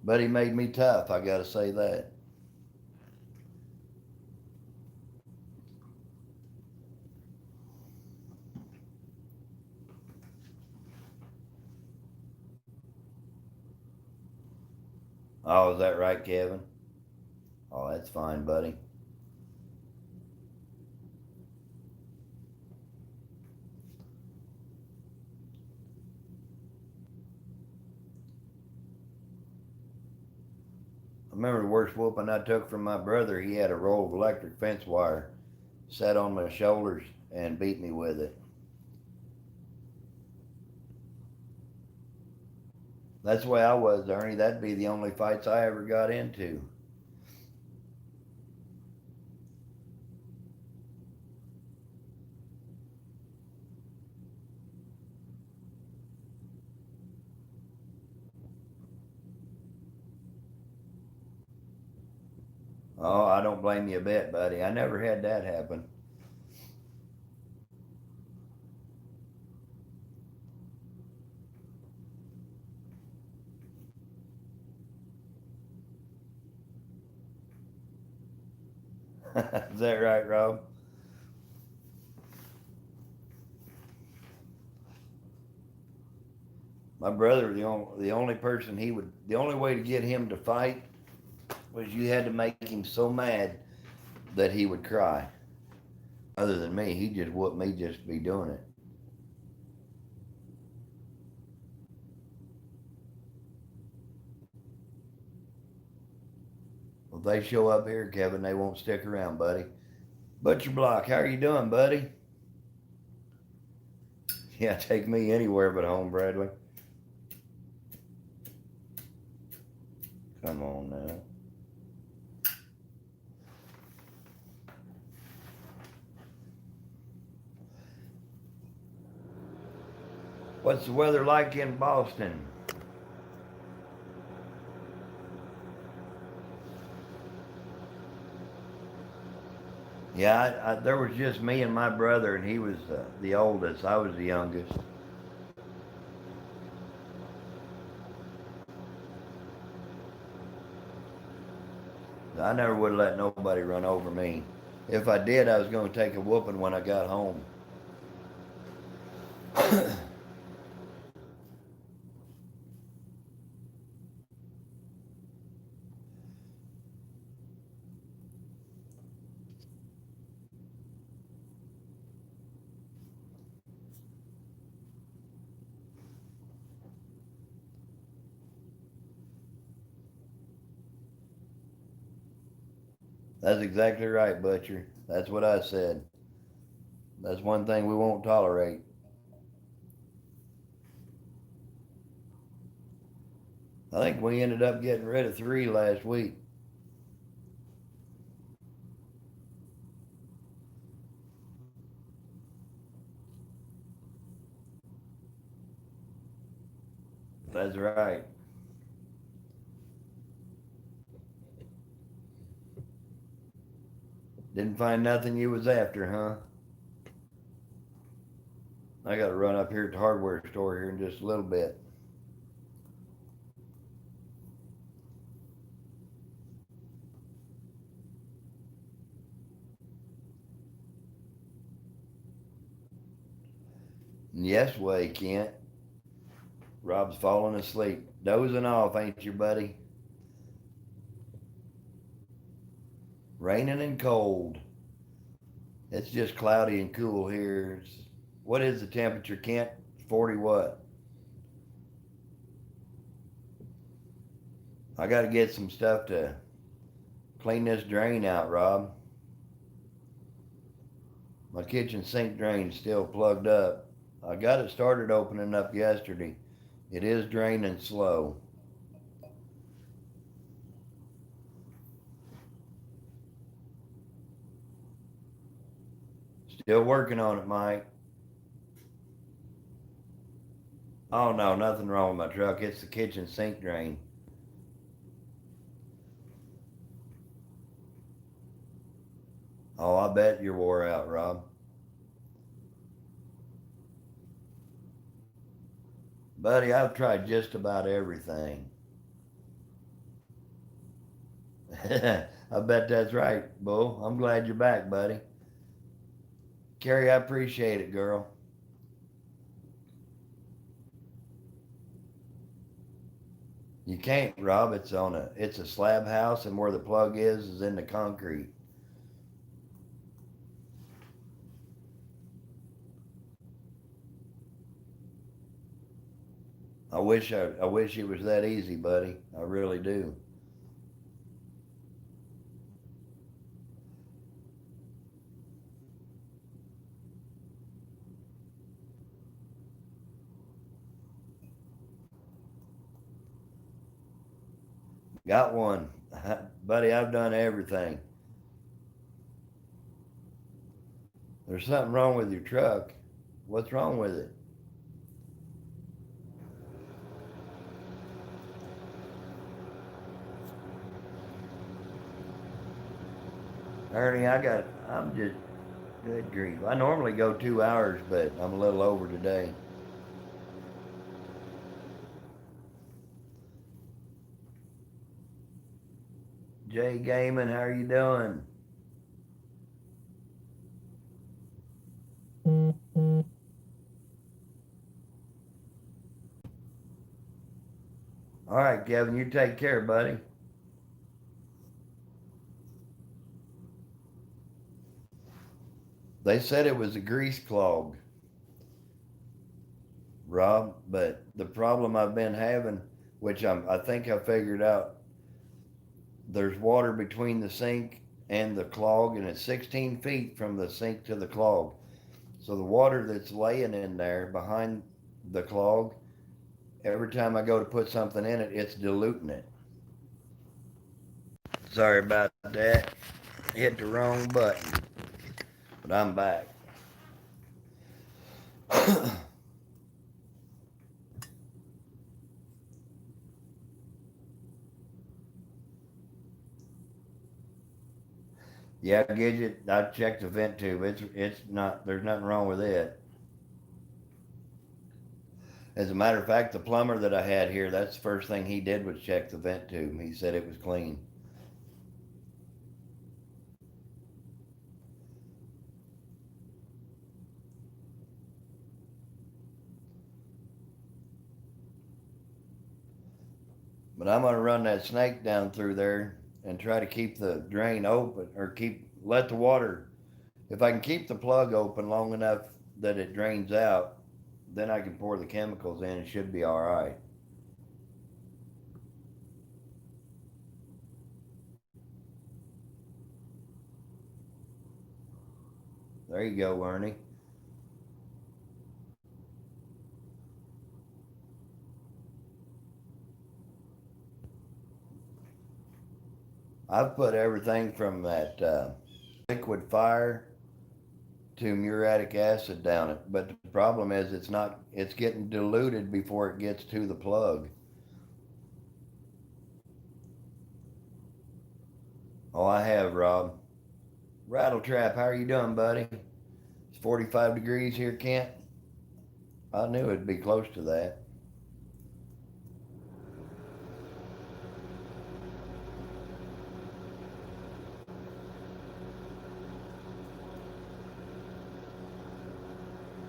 [SPEAKER 1] but he made me tough. I got to say that. Oh, is that right, Kevin? Oh, that's fine, buddy. I remember the worst whooping I took from my brother. He had a roll of electric fence wire, sat on my shoulders, and beat me with it. That's the way I was, Ernie. That'd be the only fights I ever got into. Oh, I don't blame you a bit, buddy. I never had that happen. Is that right, Rob? My brother, the only person the only way to get him to fight was you had to make him so mad that he would cry. Other than me, he just whooped me just to be doing it. Well, if they show up here, Kevin, they won't stick around, buddy. Butcher Block, how are you doing, buddy? Yeah, take me anywhere but home, Bradley. Come on now. What's the weather like in Boston? Yeah, there was just me and my brother, and he was the oldest. I was the youngest. I never would let nobody run over me. If I did, I was going to take a whooping when I got home. That's exactly right, Butcher. That's what I said. That's one thing we won't tolerate. I think we ended up getting rid of three last week. That's right. Didn't find nothing you was after, huh? I got to run up here at the hardware store here in just a little bit. Yes, way, Kent. Rob's falling asleep. Dozing off, ain't you, buddy? Raining and cold. It's just cloudy and cool here. What is the temperature, Kent? 40 what? I got to get some stuff to Clean this drain out, Rob. My kitchen sink drain's still plugged up. I got it started opening up yesterday. It is draining slow. Still working on it, Mike. Oh no, nothing wrong with my truck. It's the kitchen sink drain. Oh, I bet you're wore out, Rob. Buddy, I've tried just about everything. I bet that's right, Bull. I'm glad you're back, buddy. Carrie, I appreciate it, girl. You can't, Rob. It's a slab house, and where the plug is in the concrete. I wish it was that easy, buddy. I really do. Got one, buddy. I've done everything. There's something wrong with your truck. What's wrong with it? Ernie, I'm just, good grief. I normally go 2 hours, but I'm a little over today. Jay Gaiman, how are you doing? All right, Kevin, you take care, buddy. They said it was a grease clog, Rob, but the problem I've been having, I think I figured out, there's water between the sink and the clog, and it's 16 feet from the sink to the clog. So the water that's laying in there behind the clog, every time I go to put something in it, it's diluting it. Sorry about that. Hit the wrong button, but I'm back. Yeah, Gidget, I checked the vent tube. It's not. There's nothing wrong with it. As a matter of fact, the plumber that I had here, that's the first thing he did was check the vent tube. He said it was clean. But I'm gonna run that snake down through there and try to keep the drain open, or let the water. If I can keep the plug open long enough that it drains out, then I can pour the chemicals in. It should be all right. There you go, Ernie. I've put everything from that liquid fire to muriatic acid down it, but the problem is it's not. It's getting diluted before it gets to the plug. Oh, I have, Rob. Rattletrap, how are you doing, buddy? It's 45 degrees here, Kent. I knew it'd be close to that.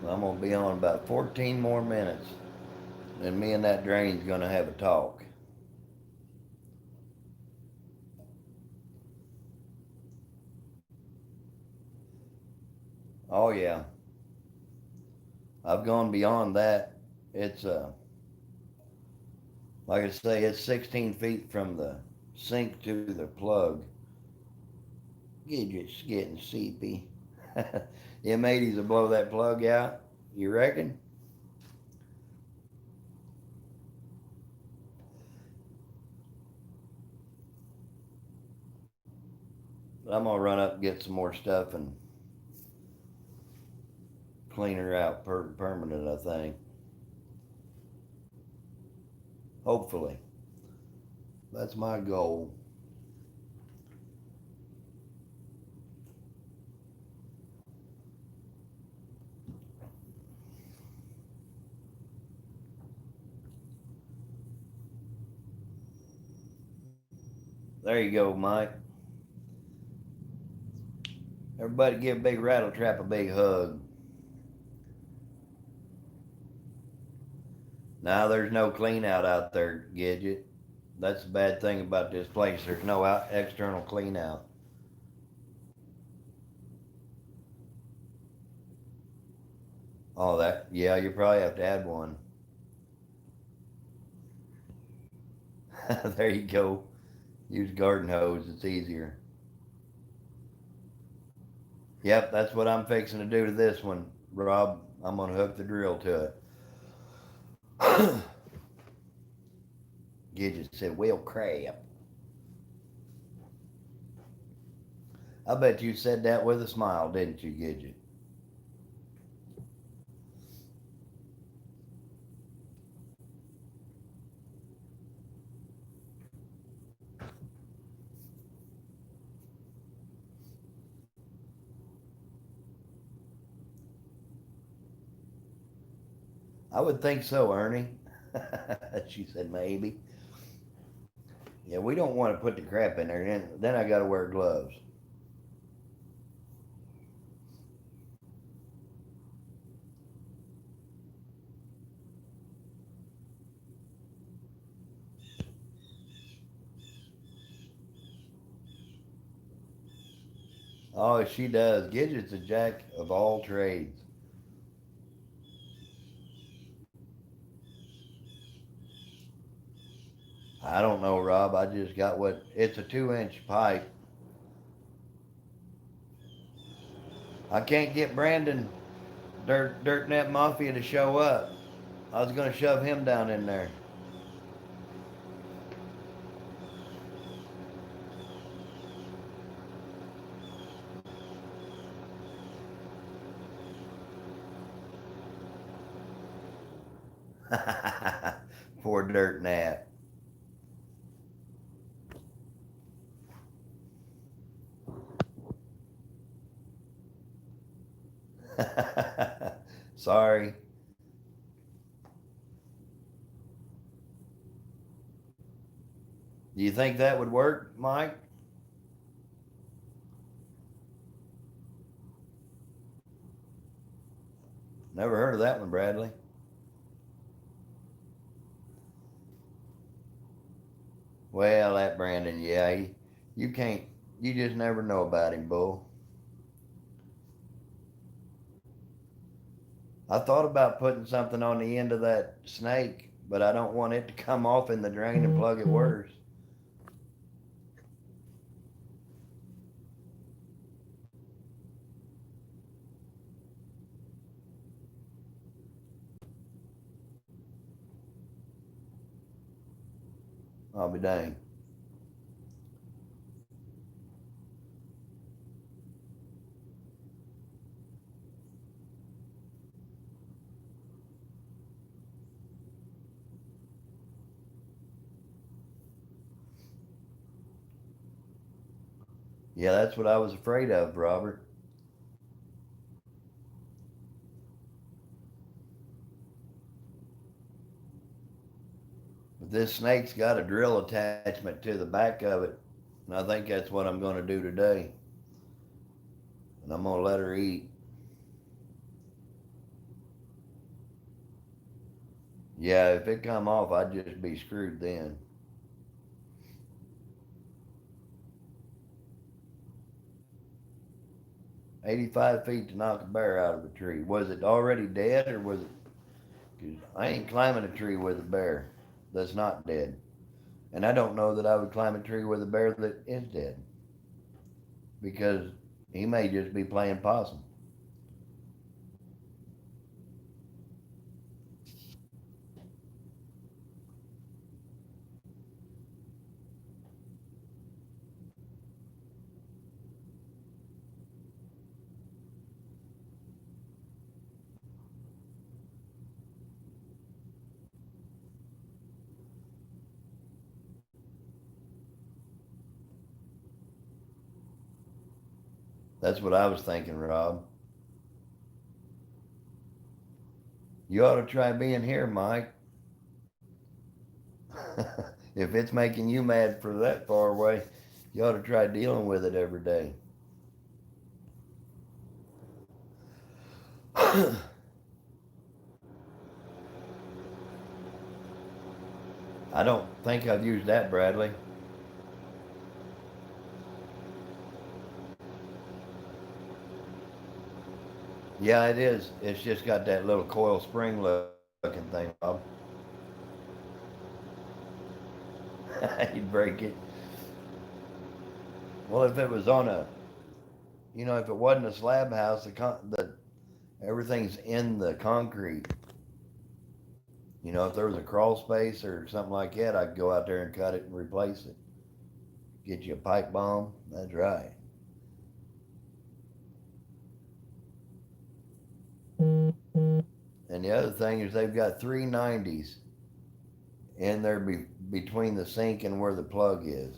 [SPEAKER 1] I'm gonna be on about 14 more minutes, and me and that drain's gonna have a talk. Oh yeah, I've gone beyond that. It's like I say, it's 16 feet from the sink to the plug. Gidget's getting seepy. M80s will blow that plug out, you reckon? I'm gonna run up and get some more stuff and clean her out permanent, I think. Hopefully. That's my goal. There you go, Mike. Everybody give Big Rattletrap a big hug. Now there's no clean out there, Gidget. That's the bad thing about this place. There's no external clean out. Oh, that, yeah, you probably have to add one. There you go. Use garden hose, it's easier. Yep, that's what I'm fixing to do to this one, Rob. I'm gonna hook the drill to it. Gidget said, well, crap. I bet you said that with a smile, didn't you, Gidget? I would think so, Ernie. She said, maybe. Yeah, we don't want to put the crap in there. Then I got to wear gloves. Oh, she does. Gidget's a jack of all trades. I don't know, Rob. I just got what, it's a 2 inch pipe. I can't get Brandon Dirt Net Mafia to show up. I was going to shove him down in there. Poor Dirt Nat. Sorry. Do you think that would work, Mike? Never heard of that one, Bradley. Well, that Brandon, yeah, you can't, you just never know about him, Bull. I thought about putting something on the end of that snake, but I don't want it to come off in the drain and plug it worse. I'll be dang. Yeah, that's what I was afraid of, Robert. But this snake's got a drill attachment to the back of it, and I think that's what I'm going to do today. And I'm going to let her eat. Yeah, if it come off, I'd just be screwed then. 85 feet to knock a bear out of a tree. Was it already dead or was it? Cause I ain't climbing a tree with a bear that's not dead. And I don't know that I would climb a tree with a bear that is dead. because he may just be playing possum. That's what I was thinking, Rob. You ought to try being here, Mike. If it's making you mad for that far away, you ought to try dealing with it every day. I don't think I've used that, Bradley. Yeah, it is. It's just got that little coil spring looking thing, Bob. You'd break it. Well, if it was on a, if it wasn't a slab house, the everything's in the concrete. If there was a crawl space or something like that, I'd go out there and cut it and replace it. Get you a pipe bomb. That's right. And the other thing is they've got 390s in there between the sink and where the plug is.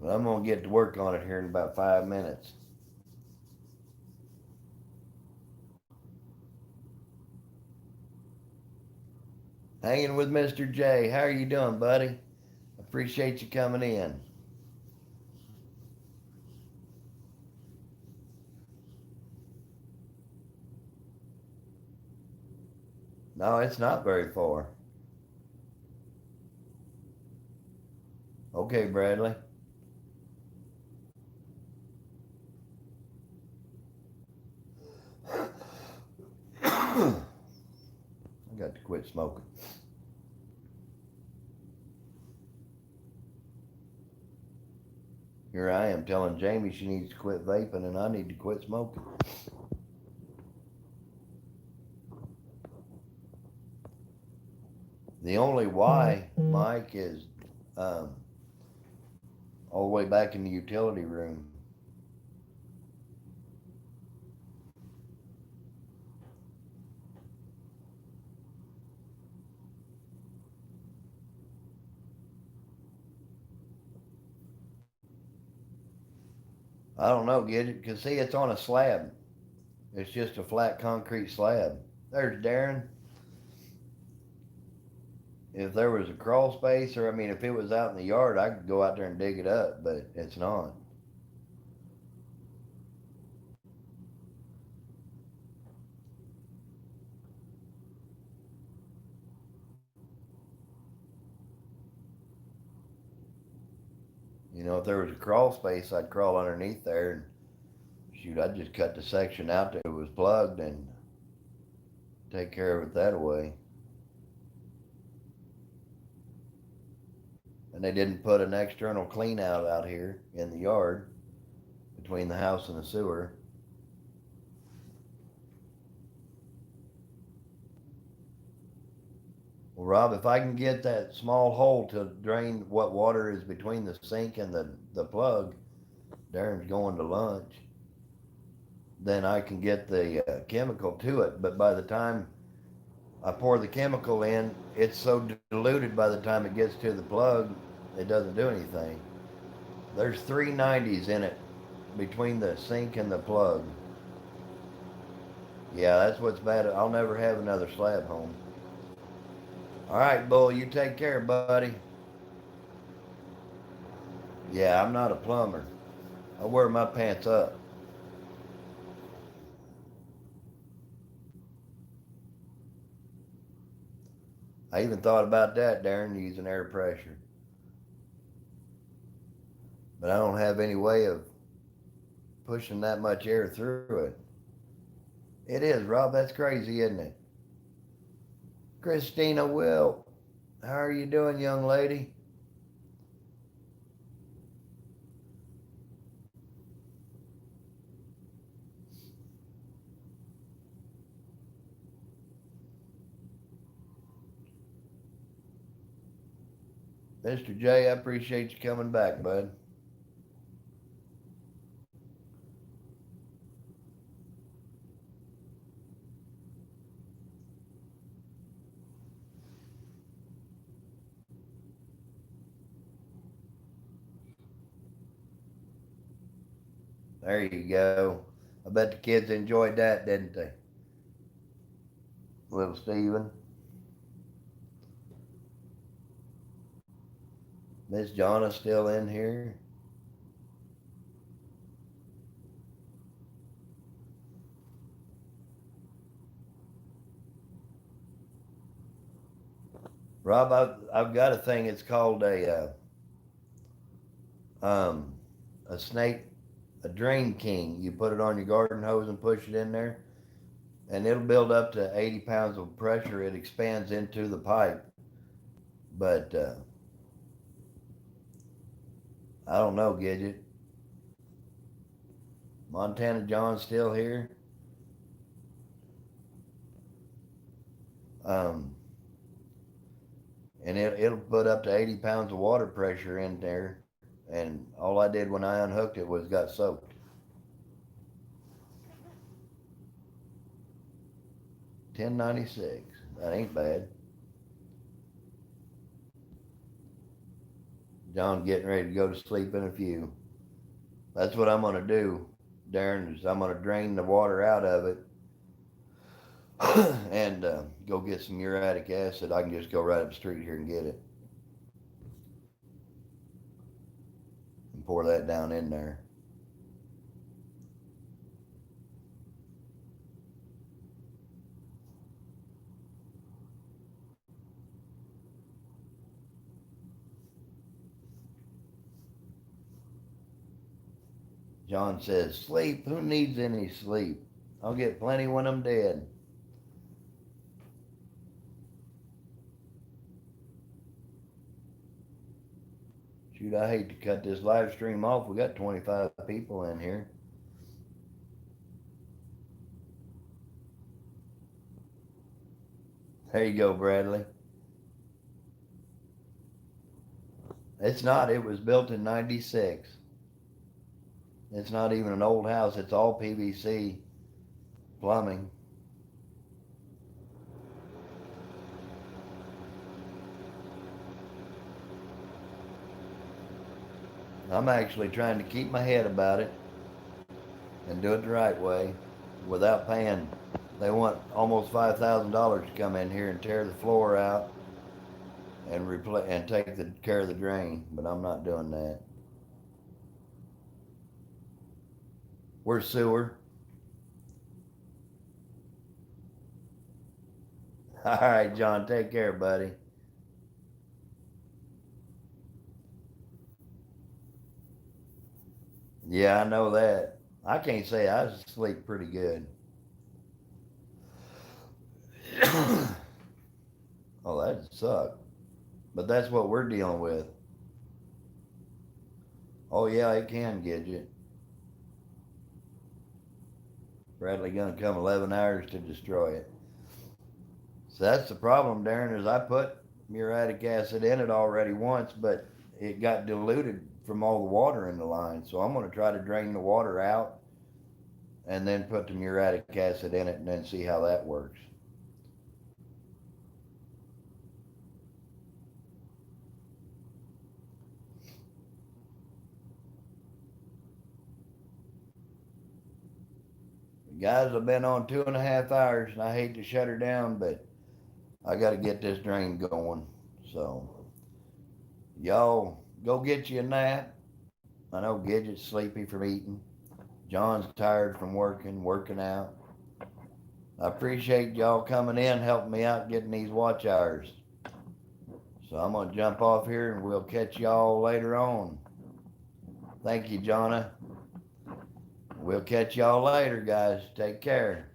[SPEAKER 1] But I'm going to get to work on it here in about 5 minutes. Hanging with Mr. J. How are you doing, buddy? Appreciate you coming in. No, it's not very far. Okay, Bradley. I got to quit smoking. Here I am telling Jamie she needs to quit vaping and I need to quit smoking. The only why, Mike, is um, all the way back in the utility room. I don't know, get it? Because see, it's on a slab. It's just a flat concrete slab. There's Darren. If there was a crawl space, or I mean, if it was out in the yard, I could go out there and dig it up, but it's not. If there was a crawl space, I'd crawl underneath there and shoot, I'd just cut the section out that was plugged and take care of it that way. And they didn't put an external clean out here in the yard between the house and the sewer. Well, Rob, if I can get that small hole to drain what water is between the sink and the plug, Darren's going to lunch, then I can get the chemical to it. But by the time I pour the chemical in, it's so diluted by the time it gets to the plug, it doesn't do anything. There's 390s in it between the sink and the plug. Yeah, that's what's bad. I'll never have another slab home. All right, Bull, you take care, buddy. Yeah, I'm not a plumber. I wear my pants up. I even thought about that, Darren, using air pressure. But I don't have any way of pushing that much air through it. It is, Rob. That's crazy, isn't it? Christina Will, how are you doing, young lady? Mr. J, I appreciate you coming back, bud. There you go. I bet the kids enjoyed that, didn't they? Little Steven. Miss Jonna's still in here. Rob, I've got a thing. It's called um, a snake, a drain king. You put it on your garden hose and push it in there, and it'll build up to 80 pounds of pressure. It expands into the pipe. But I don't know, Gidget. Montana John's still here. Um, and it'll put up to 80 pounds of water pressure in there. And all I did when I unhooked it was got soaked. 1096. That ain't bad. John's getting ready to go to sleep in a few. That's what I'm gonna do, Darren. Is I'm gonna drain the water out of it and go get some uric acid. I can just go right up the street here and get it and pour that down in there. John says, sleep? Who needs any sleep? I'll get plenty when I'm dead. Shoot, I hate to cut this live stream off. We got 25 people in here. There you go, Bradley. It's not. It was built in 96. It's not even an old house. It's all PVC plumbing. I'm actually trying to keep my head about it and do it the right way without paying. They want almost $5,000 to come in here and tear the floor out and and take the care of the drain, but I'm not doing that. We're sewer. All right, John, take care, buddy. Yeah, I know that. I can't say I sleep pretty good. Oh, that sucked. But that's what we're dealing with. Oh yeah, it can get you. Bradley gonna come 11 hours to destroy it. So that's the problem, Darren, is I put muriatic acid in it already once, but it got diluted from all the water in the line. So I'm gonna try to drain the water out and then put the muriatic acid in it and then see how that works. Guys, I've been on 2.5 hours and I hate to shut her down, but I got to get this drain going. So, y'all go get you a nap. I know Gidget's sleepy from eating. John's tired from working out. I appreciate y'all coming in, helping me out getting these watch hours. So I'm going to jump off here and we'll catch y'all later on. Thank you, Jonna. We'll catch y'all later, guys. Take care.